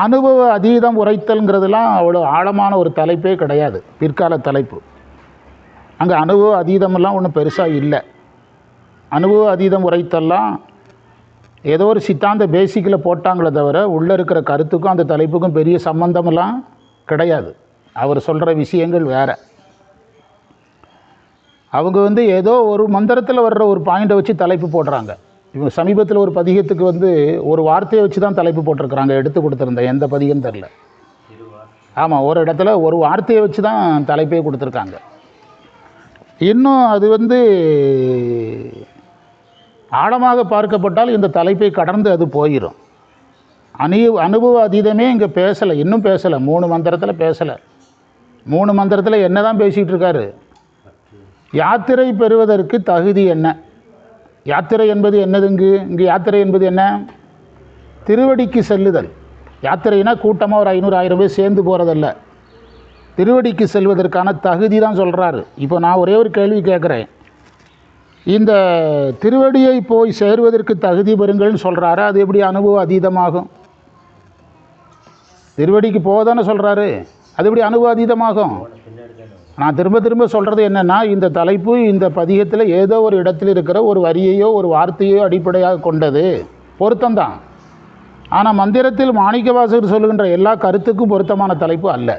அனுபவ அதீதம் உரைத்தல்ங்கிறதுலாம் அவ்வளோ ஆழமான ஒரு தலைப்பே கிடையாது, பிற்கால தலைப்பு. அங்கே அனுபவ அதீதமெல்லாம் ஒன்றும் பெருசாக இல்லை. அனுபவ அதீதம் உரைத்தல்லாம் ஏதோ ஒரு சித்தாந்த பேசிக்கில் போட்டாங்களே தவிர உள்ளே இருக்கிற கருத்துக்கும் அந்த தலைப்புக்கும் பெரிய சம்பந்தமெல்லாம் கிடையாது. அவர் சொல்கிற விஷயங்கள் வேறு. அவங்க ஏதோ ஒரு மந்திரத்தில் வர்ற ஒரு பாயிண்டை வச்சு தலைப்பு போடுறாங்க. இவங்க சமீபத்தில் ஒரு பதிகத்துக்கு ஒரு வார்த்தையை வச்சு தான் தலைப்பு போட்டிருக்கிறாங்க. எடுத்து கொடுத்துருந்தேன், எந்த பதிகம்னு தெரில. ஆமாம், ஒரு இடத்துல ஒரு வார்த்தையை வச்சு தான் தலைப்பே கொடுத்துருக்காங்க. இன்னும் அது ஆழமாக பார்க்கப்பட்டால் இந்த தலைப்பை கடந்து அது போயிடும். அனுபவ அதீதமே இங்கே பேசலை, இன்னும் பேசலை. 3 மந்திரத்தில் பேசலை. 3 மந்திரத்தில் என்ன தான் பேசிகிட்டு இருக்காரு? யாத்திரை பெறுவதற்கு தகுதி என்ன? யாத்திரை என்பது என்னதுங்கு? இங்கே யாத்திரை என்பது என்ன? திருவடிக்கு செல்லுதல். யாத்திரைனா கூட்டமாக ஒரு 500-1000 பேர் சேர்ந்து போகிறதல்ல. திருவடிக்கு செல்வதற்கான தகுதி தான் சொல்கிறாரு. இப்போ நான் ஒரே ஒரு கேள்வி கேட்குறேன். இந்த திருவடியை போய் சேருவதற்கு தகுதி பெறுங்கள்னு சொல்கிறாரு, அது எப்படி அனுபவ அதீதமாகும்? திருவடிக்கு போதானே சொல்கிறாரு, அது எப்படி அனுபவ அதீதமாகும்? நான் திரும்ப திரும்ப சொல்கிறது என்னென்னா, இந்த தலைப்பு இந்த பதிகத்தில் ஏதோ ஒரு இடத்தில் இருக்கிற ஒரு வரியையோ ஒரு வார்த்தையோ அடிப்படையாக கொண்டது பொருத்தம்தான். ஆனால் மந்திரத்தில் மாணிக்கவாசகர் சொல்லுகின்ற எல்லா கருத்துக்கும் பொருத்தமான தலைப்பு அல்ல.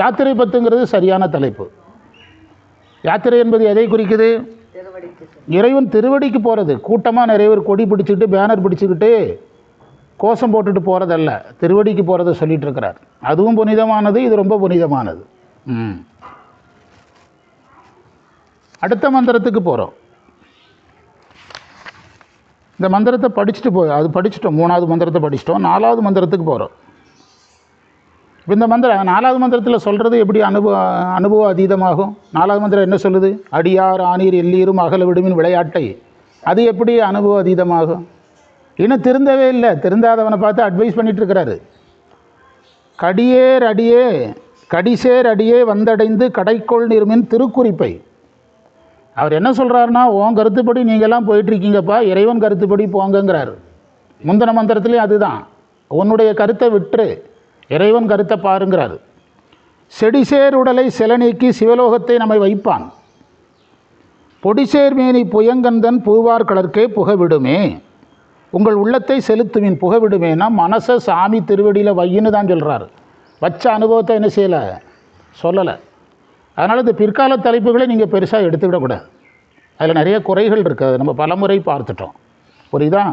யாத்திரை பத்துங்கிறது சரியான தலைப்பு. யாத்திரை என்பது எதை குறிக்குது? இறைவன் திருவடிக்கு போகிறது. கூட்டமாக நிறைய பேர் கொடி பிடிச்சிக்கிட்டு பேனர் பிடிச்சிக்கிட்டு கோஷம் போட்டுட்டு போகிறதல்ல, திருவடிக்கு போகிறத சொல்லிகிட்டு இருக்கிறார். அதுவும் புனிதமானது, இது ரொம்ப புனிதமானது. அடுத்த மந்திரத்துக்கு போகிறோம். இந்த மந்திரத்தை படிச்சுட்டு அது படிச்சிட்டோம். 3வது மந்திரத்தை படிச்சிட்டோம். 4வது மந்திரத்துக்கு போகிறோம். இப்போ இந்த மந்திரம் 4வது மந்திரத்தில் சொல்கிறது எப்படி அனுபவ அதீதமாகும்? 4வது மந்திரம் என்ன சொல்லுது? அடியார் ஆனீர் எல்லீரும் அகல விடுமின் விளையாட்டை. அது எப்படி அனுபவ அதீதமாகும்? இன்னும் திருந்தவே இல்லை. திருந்தாதவனை பார்த்து அட்வைஸ் பண்ணிகிட்ருக்கிறாரு. கடிசேர் அடியே வந்தடைந்து கடைக்கோள் நிறுமின் திருக்குறிப்பை. அவர் என்ன சொல்கிறாருன்னா, உன் கருத்துப்படி நீங்கள்லாம் போயிட்டுருக்கீங்கப்பா, இறைவன் கருத்துப்படி போங்கங்கிறாரு. முந்தின மந்திரத்துலேயும் அதுதான். உன்னுடைய கருத்தை விட்டுரு, இறைவன் கருத்தை பாருங்கிறாரு. செடிசேர் உடலை சில நீக்கி சிவலோகத்தை நம்மை வைப்பான். பொடிசேர் மேனி புயங்கந்தன் பூவார் கலர்க்கே புகவிடுமே. உங்கள் உள்ளத்தை செலுத்துவின். புகவிடுமேனா மனசை சாமி திருவடியில் வையின்னு தான் சொல்கிறாரு. வச்ச அனுபவத்தை என்ன செய்யலை, சொல்லலை. அதனால் இந்த பிற்கால தலைப்புகளை நீங்கள் பெருசாக எடுத்துக்கிடக்கூடாது. அதில் நிறைய குறைகள் இருக்குது, நம்ம பலமுறை பார்த்துட்டோம். புரியுதா?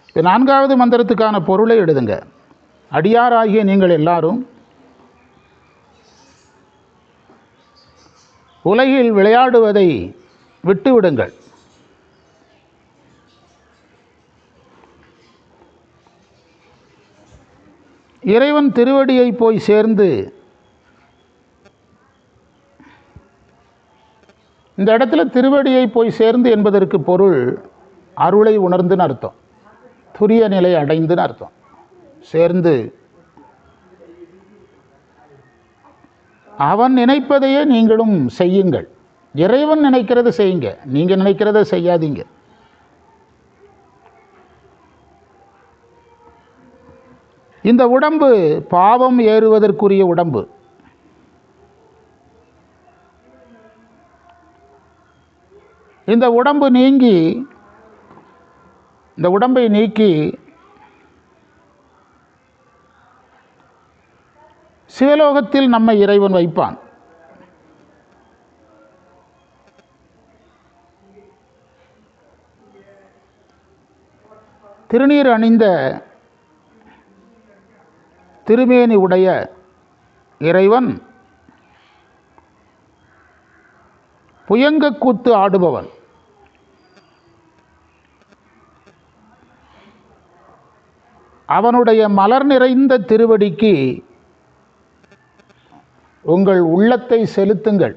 இப்போ 4வது மந்திரத்துக்கான பொருளை எழுதுங்க. அடியாராகிய நீங்கள் எல்லாரும் உலகில் விளையாடுவதை விட்டுவிடுங்கள். இறைவன் திருவடியை போய் சேர்ந்து, இந்த இடத்துல திருவடியை போய் சேர்ந்து என்பதற்கு பொருள் அருளை உணர்ந்துன்னு அர்த்தம், துரிய நிலை அடைந்துன்னு அர்த்தம். சேர்ந்து அவன் நினைப்பதையே நீங்களும் செய்யுங்கள். இறைவன் நினைக்கிறத செய்யுங்க, நீங்கள் நினைக்கிறத செய்யாதீங்க. இந்த உடம்பு பாவம் ஏறுவதற்குரிய உடம்பு. இந்த உடம்பு நீங்கி, இந்த உடம்பை நீக்கி சிவலோகத்தில் நம்மை இறைவன் வைப்பான். திருநீர் அணிந்த திருமேனி உடைய இறைவன் புயங்கக்கூத்து ஆடுபவன். அவனுடைய மலர் நிறைந்த திருவடிக்கு உங்கள் உள்ளத்தை செலுத்துங்கள்.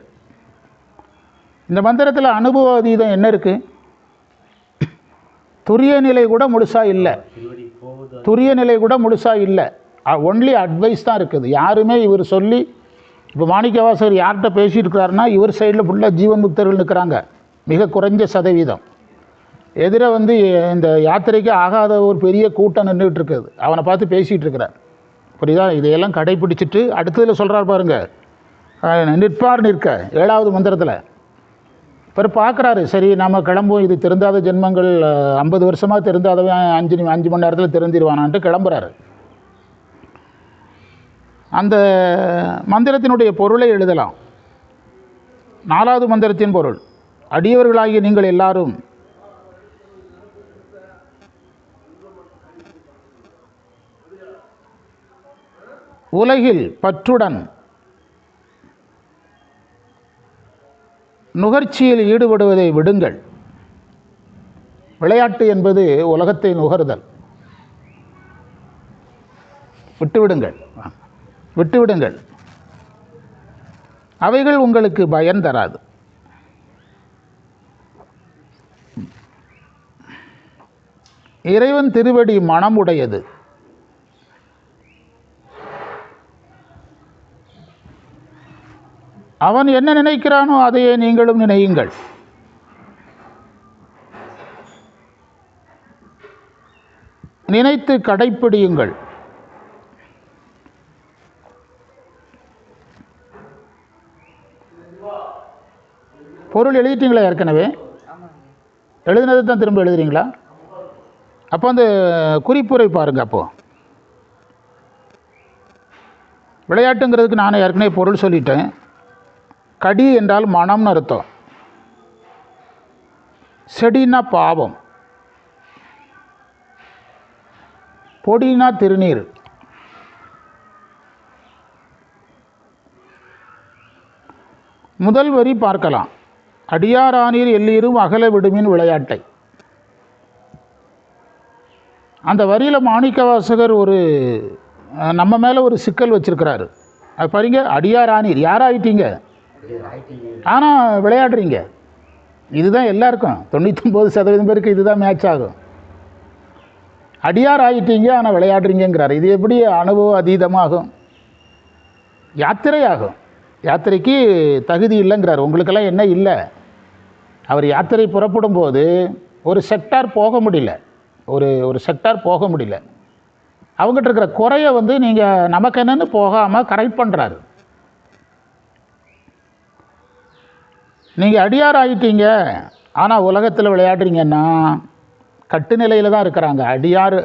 இந்த மந்திரத்தில் அனுபவ அதீதம் என்ன இருக்குது? துரிய நிலை கூட முழுசாக இல்லை, துரிய நிலை கூட முழுசாக இல்லை, ஒன்லி அட்வைஸ் தான் இருக்குது. யாருமே இவர் சொல்லி, இப்போ மாணிக்கவாசகர் யார்கிட்ட பேசிகிட்டு இருக்கிறாருன்னா இவர் சைடில் ஃபுல்லாக ஜீவன் முக்தர்கள் நிற்கிறாங்க, மிக குறைஞ்ச சதவீதம். எதிர இந்த யாத்திரைக்கு ஆகாத ஒரு பெரிய கூட்டம் நின்றுட்டு இருக்குது, அவனை பார்த்து பேசிகிட்டு இருக்கிறார். புரியுதா? இதையெல்லாம் கடைப்பிடிச்சிட்டு அடுத்ததில் சொல்கிறார் பாருங்க, நிற்பார் நிற்க 7வது மந்திரத்தில். பிறகு பார்க்குறாரு, சரி நம்ம கிளம்புவோம், இது திருந்தாத ஜென்மங்கள் 50 வருஷமாக திருந்தாதவன் 5 மணி நேரத்தில் திருந்திடுவானான்ட்டு கிளம்புறாரு. அந்த மந்திரத்தினுடைய பொருளை எழுதலாம். 4வது மந்திரத்தின் பொருள், அடியவர்களாகிய நீங்கள் எல்லாரும் உலகில் பற்றுடன் நுகர்ச்சியில் ஈடுபடுவதை விடுங்கள். விளையாட்டு என்பது உலகத்தை நுகர்தல். விட்டுவிடுங்கள், விட்டுவிடுங்கள். அவைகள் உங்களுக்கு பயன் தராது. இறைவன் திருவடி மனமுடையது. அவன் என்ன நினைக்கிறானோ அதையே நீங்களும் நினையுங்கள். நினைத்து கடைப்பிடியுங்கள். பொருள் எழுதிட்டீங்களா? ஏற்கனவே எழுதினதை தான் திரும்ப எழுதுறீங்களா? அப்போ அந்த குறிப்புரை பாருங்கள். அப்போது விளையாட்டுங்கிறதுக்கு நான் ஏற்கனவே பொருள் சொல்லிட்டேன். கடி என்றால் மனம்னு அர்த்தம். செடினா பாவம், பொடினா திருநீர். முதல் வரி பார்க்கலாம், அடியாரானீர் எல்லீரும் அகல விடுமின் விளையாட்டை. அந்த வரியில் மாணிக்கவாசகர் நம்ம மேலே ஒரு சிக்கல் வச்சிருக்கிறாரு. அது பாருங்க, அடியாரானீர் யாராயிட்டீங்க, ஆனால் விளையாடுறீங்க. இதுதான் எல்லாருக்கும் 99% பேருக்கு இதுதான் மேட்ச் ஆகும். அடியார் ஆகிட்டீங்க ஆனால் விளையாடுறீங்கிறார். இது எப்படி அனுபவ அதீதமாகும்? யாத்திரை ஆகும். யாத்திரைக்கு தகுதி இல்லைங்கிறார். உங்களுக்கெல்லாம் என்ன இல்லை? அவர் யாத்திரை புறப்படும் போது ஒரு செக்டார் போக முடியல, ஒரு செக்டார் போக முடியல. அவங்ககிட்ட இருக்கிற குறையை நீங்கள் நமக்கு என்னென்னு போகாமல் கரெக்ட் பண்ணுறாரு. நீங்கள் அடியார் ஆகிட்டீங்க ஆனால் உலகத்தில் விளையாடுறீங்கன்னா கட்டுநிலையில் தான் இருக்கிறாங்க அடியார்.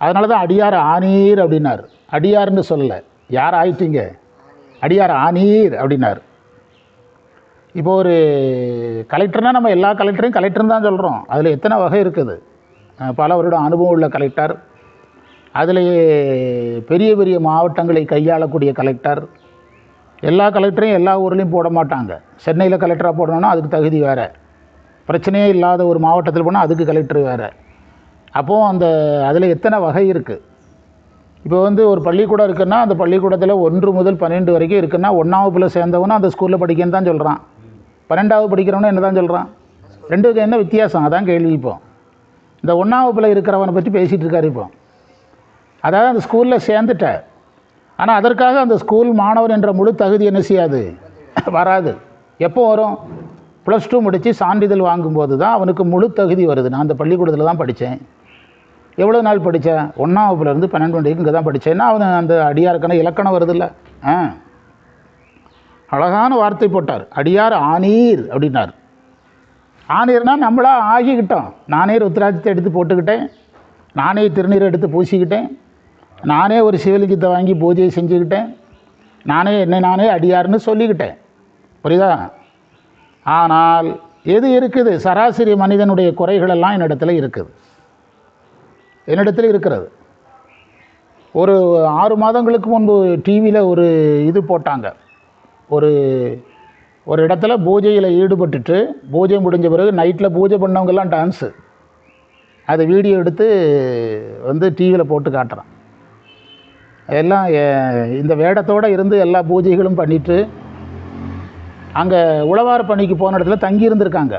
அதனால தான் அடியார் ஆனீர் அப்படின்னார். அடியார்னு சொல்லலை, யார் ஆயிட்டீங்க, அடியார் ஆனீர் அப்படின்னார். இப்போ ஒரு கலெக்டர்னால் நம்ம எல்லா கலெக்டரையும் கலெக்டர்னு தான் சொல்கிறோம். அதில் எத்தனை வகை இருக்குது. பல வருடம் அனுபவம் உள்ள கலெக்டர், அதிலேயே பெரிய பெரிய மாவட்டங்களை கையாளக்கூடிய கலெக்டர். எல்லா கலெக்டரையும் எல்லா ஊர்லேயும் போட மாட்டாங்க. சென்னையில் கலெக்டராக போடணுன்னா அதுக்கு தகுதி வேறு, பிரச்சனையே இல்லாத ஒரு மாவட்டத்தில் போனால் அதுக்கு கலெக்டர் வேறு. அப்போது அதில் எத்தனை வகை இருக்குது. இப்போ ஒரு பள்ளிக்கூடம் இருக்குன்னா அந்த பள்ளிக்கூடத்தில் 1 முதல் 12 வரைக்கும் இருக்குன்னா 1ஆம் வகுப்பில் சேர்ந்தவனும் அந்த ஸ்கூலில் படிக்கன்னு தான் சொல்கிறான். 12ஆவது படிக்கிறவனும் என்ன தான் சொல்கிறான். ரெண்டுக்கு என்ன வித்தியாசம்? அதான் கேள்வி. இப்போ இந்த 1ஆம் வகுப்பில் இருக்கிறவனை பற்றி பேசிகிட்டு இருக்காரு. இப்போ அதாவது அந்த ஸ்கூலில் சேர்ந்துட்ட, ஆனால் அதற்காக அந்த ஸ்கூல் மாணவர் என்ற முழு தகுதி என்ன செய்யாது, வராது. எப்போ வரும்? +2 முடித்து சான்றிதழ் வாங்கும்போது தான் அவனுக்கு முழு தகுதி வருது. நான் அந்த பள்ளிக்கூடத்தில் தான் படித்தேன். எவ்வளோ நாள் படித்தேன்? 1ஆம் வகுப்புலேருந்து 12 வரைக்கும் இங்கே தான் படித்தேன்னா அவன் அந்த அடியாருக்கான இலக்கணம் வருதில்ல. அழகான வார்த்தை போட்டார். அடியார் ஆனீர் அப்படின்னார். ஆனீர்னால் நம்மளா ஆகிக்கிட்டோம். நானே ருத்ராட்சத்தை எடுத்து போட்டுக்கிட்டேன், நானே திருநீரை எடுத்து பூசிக்கிட்டேன், நானே ஒரு சிவலிங்கத்தை வாங்கி பூஜையை செஞ்சுக்கிட்டேன், நானே அடியார்னு சொல்லிக்கிட்டேன். புரியுதா? ஆனால் எது இருக்குது? சராசரி மனிதனுடைய குறைகளெல்லாம் என்னிடத்தில் இருக்கிறது. ஒரு 6 மாதங்களுக்கு முன்பு டிவியில் ஒரு இது போட்டாங்க. ஒரு இடத்துல பூஜையில் ஈடுபட்டுட்டு பூஜை முடிஞ்ச பிறகு நைட்டில் பூஜை பண்ணவங்கெல்லாம் டான்ஸு, அதை வீடியோ எடுத்து டிவியில் போட்டு காட்டுறான். எல்லாம் இந்த வேடத்தோடு இருந்து எல்லா பூஜைகளும் பண்ணிவிட்டு அங்கே உழவார பணிக்கு போன இடத்துல தங்கி இருந்திருக்காங்க.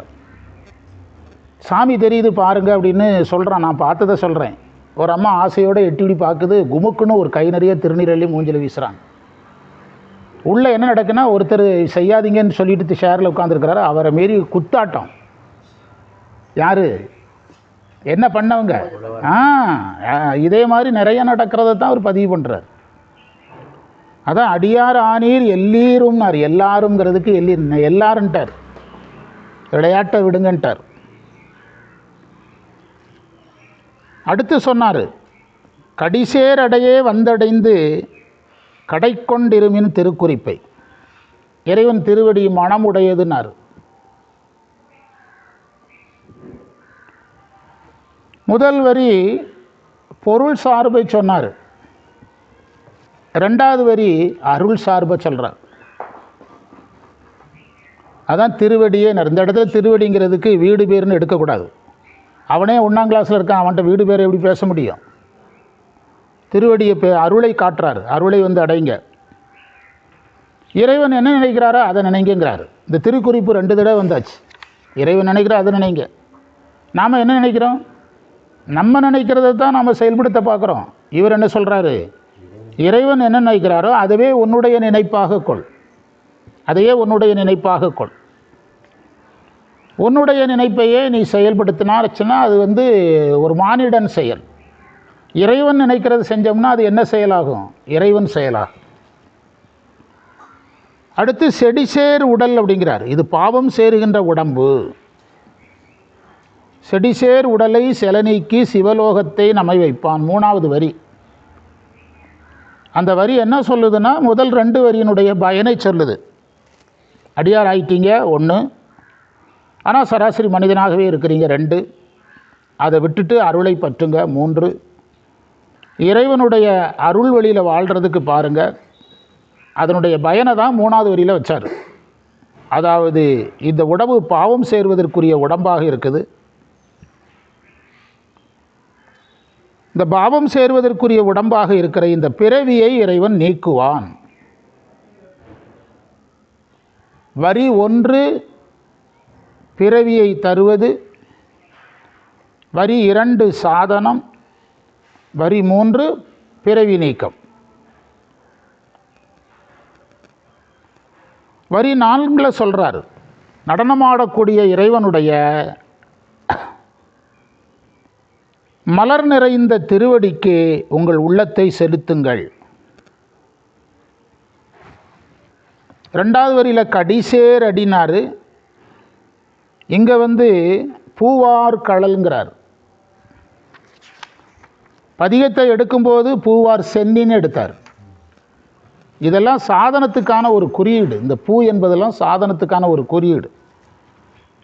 சாமி தெரியுது பாருங்க அப்படின்னு சொல்கிறான். நான் பார்த்ததை சொல்கிறேன். ஒரு அம்மா ஆசையோடு எட்டி பார்க்குது. குமுக்குன்னு ஒரு கை நிறைய திருநீரள்ளி மூஞ்சில் வீசுகிறாங்க. உள்ளே என்ன நடக்குன்னா, ஒருத்தர் செய்யாதீங்கன்னு சொல்லிட்டு ஷேரில் உட்காந்துருக்கிறாரு. அவரை மாரி குத்தாட்டம். யார்? என்ன பண்ணவங்க? இதே மாதிரி நிறைய நடக்கிறத தான் அவர் பதிவு பண்ணுறார். அதான் அடியார் ஆனீர் எல்லீரும்னார். எல்லாருங்கிறதுக்கு எல்லாருன்ட்டார். விளையாட்டை விடுங்கன்ட்டார். அடுத்து சொன்னார், கடிசேரடையே வந்தடைந்து கடை கொண்டிருமின் திருக்குறிப்பை. இறைவன் திருவடி மனமுடையதுன்னார். முதல் வரி பொருள் சார்பை சொன்னார். 2வது வரி அருள் சார்பை சொல்கிறார். அதான் திருவடியே. இந்த இடத்துல திருவடிங்கிறதுக்கு வீடு பேருன்னு எடுக்கக்கூடாது. அவனே 1ஆம் கிளாஸில் இருக்கான், அவன்கிட்ட வீடு பேரை எப்படி பேச முடியும்? திருவடியை அருளை காட்டுறாரு. அருளை அடைங்க. இறைவன் என்ன நினைக்கிறாரோ அதை நினைங்கிறாரு. இந்த திருக்குறிப்பு 2 தடவை வந்தாச்சு. இறைவன் நினைக்கிற அதை நினைங்க. நாம் என்ன நினைக்கிறோம்? நம்ம நினைக்கிறத தான் நாம் செயல்படுத்த பார்க்குறோம். இவர் என்ன சொல்கிறாரு? இறைவன் என்ன நினைக்கிறாரோ அதுவே உன்னுடைய நினைப்பாக கொள். அதையே உன்னுடைய நினைப்பாக கொள். உன்னுடைய நினைப்பையே நீ செயல்படுத்தினாச்சுன்னா அது ஒரு மானிடன் செயல். இறைவன் நினைக்கிறது செஞ்சோம்னா அது என்ன செயலாகும்? இறைவன் செயலாகும். அடுத்து செடிசேர் உடல் அப்படிங்கிறார். இது பாவம் சேருகின்ற உடம்பு. செடிசேர் உடலை செலநீக்கி சிவலோகத்தை நம்மை வைப்பான். 3வது வரி. அந்த வரி என்ன சொல்லுதுன்னா, முதல் 2 வரியினுடைய பயனை சொல்லுது. அடியார் ஆயிட்டீங்க 1, ஆனால் சராசரி மனிதனாகவே இருக்கிறீங்க 2. அதை விட்டுட்டு அருளை பற்றுங்க 3. இறைவனுடைய அருள் வழியில் வாழ்கிறதுக்கு பாருங்கள். அதனுடைய பயனை தான் 3வது வரியில் வச்சார். அதாவது இந்த உடம்பு பாவம் சேர்வதற்குரிய உடம்பாக இருக்குது. இந்த பாவம் சேர்வதற்குரிய உடம்பாக இருக்கிற இந்த பிறவியை இறைவன் நீக்குவான். வரி 1 பிறவியை தருவது, வரி 2 சாதனம், வரி 3 பிறவி நீக்கம். வரி 4 சொல்கிறார், நடனமாடக்கூடிய இறைவனுடைய மலர் நிறைந்த திருவடிக்கு உங்கள் உள்ளத்தை செலுத்துங்கள். 2வது வரியில் கடிசேர் அடினார். இங்கே பூவார் கடல்ங்கிறார். பதிகத்தை எடுக்கும்போது பூவார் சென்னின்னு எடுத்தார். இதெல்லாம் சாதனத்துக்கான ஒரு குறியீடு. இந்த பூ என்பதெல்லாம் சாதனத்துக்கான ஒரு குறியீடு.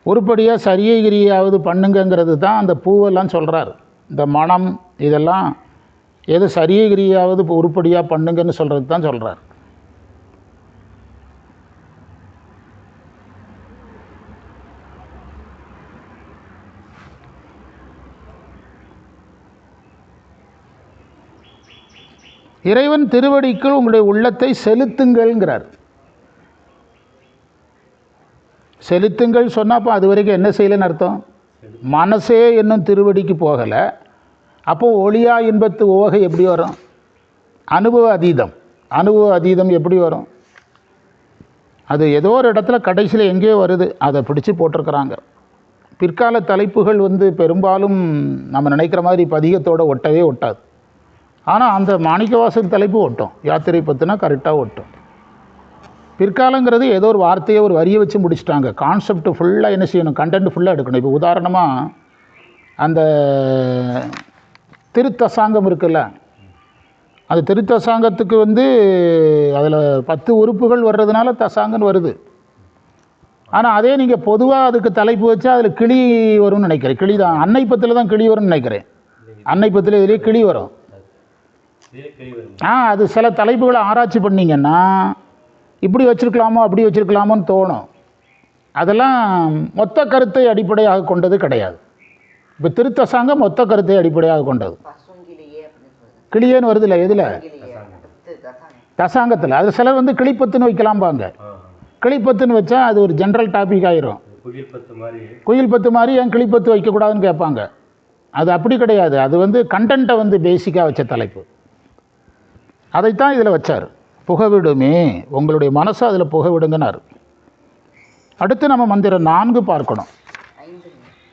உருப்படியாக சரியை கிரியாவது பண்ணுங்கிறது தான் அந்த பூவெல்லாம் சொல்கிறார். இந்த மனம் இதெல்லாம் எது சரியை கிரியாவது உருப்படியாக பண்ணுங்கன்னு சொல்கிறது தான் சொல்கிறார். இறைவன் திருவடிக்குள் உங்களுடைய உள்ளத்தை செலுத்துங்கள்ங்கிறார். செலுத்துங்கள் சொன்னாப்போ அது வரைக்கும் என்ன செய்யலைன்னு அர்த்தம்? மனசே இன்னும் திருவடிக்கு போகலை. அப்போது ஒளியா இன்பத்து ஓகை எப்படி வரும்? அனுபவ அதீதம். அனுபவ அதீதம் எப்படி வரும்? அது ஏதோ ஒரு இடத்துல கடைசியில் எங்கேயோ வருது, அதை பிடிச்சி போட்டிருக்கிறாங்க. பிற்கால தலைப்புகள் பெரும்பாலும் நம்ம நினைக்கிற மாதிரி பதிகத்தோடு ஒட்டவே ஒட்டாது. ஆனால் அந்த மாணிக்கவாசகர் தலைப்பு ஒட்டும். யாத்திரை பற்றினா கரெக்டாக ஒட்டும். பிற்காலங்கிறது ஏதோ ஒரு வார்த்தையை ஒரு வரியை வச்சு முடிச்சிட்டாங்க. கான்செப்ட் ஃபுல்லாக என்ன செய்யணும்? கண்டென்ட் ஃபுல்லாக எடுக்கணும். இப்போ உதாரணமாக அந்த திருத்தசாங்கம் இருக்குல்ல, அந்த திருத்தசாங்கத்துக்கு அதில் 10 உறுப்புகள் வர்றதுனால தசாங்கன்னு வருது. ஆனால் அதே நீங்கள் பொதுவாக அதுக்கு தலைப்பு வச்சா அதில் கிளி வரும்னு நினைக்கிறேன். கிளி தான் அன்னை பத்தில் தான் கிளி வரும்னு நினைக்கிறேன். அன்னை பத்தில் இதுலேயே கிளி வரும். அது சில தலைப்புகளை ஆராய்ச்சி பண்ணிங்கன்னா இப்படி வச்சுருக்கலாமோ அப்படி வச்சுருக்கலாமோன்னு தோணும். அதெல்லாம் மொத்த கருத்தை அடிப்படையாக கொண்டது கிடையாது. இப்போ திருத்தசாங்கம் மொத்த கருத்தை அடிப்படையாக கொண்டது. கிளியேன்னு வருது இல்லை, எதில்? தசாங்கத்தில். அது சிலர் கிளிப்பத்துன்னு வைக்கலாம்பாங்க. கிளிப்பத்துன்னு வச்சா அது ஒரு ஜென்ரல் டாபிக் ஆயிரும். குயில் பத்து மாதிரி ஏன் கிளிப்பத்து வைக்கக்கூடாதுன்னு கேட்பாங்க. அது அப்படி கிடையாது. அது கண்டென்ட்டை பேசிக்காக வச்ச தலைப்பு. அதைத்தான் இதில் வச்சார். புகவிடுமே, உங்களுடைய மனசை அதில் புகவிடுங்கன்னார். அடுத்து நம்ம மந்திரம் 4 பார்க்கணும்.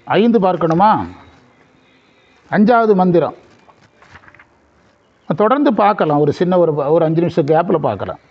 5 பார்க்கணுமா? 5வது மந்திரம் தொடர்ந்து பார்க்கலாம். ஒரு சின்ன ஒரு 5 நிமிஷம் கேப்பில் பார்க்கலாம்.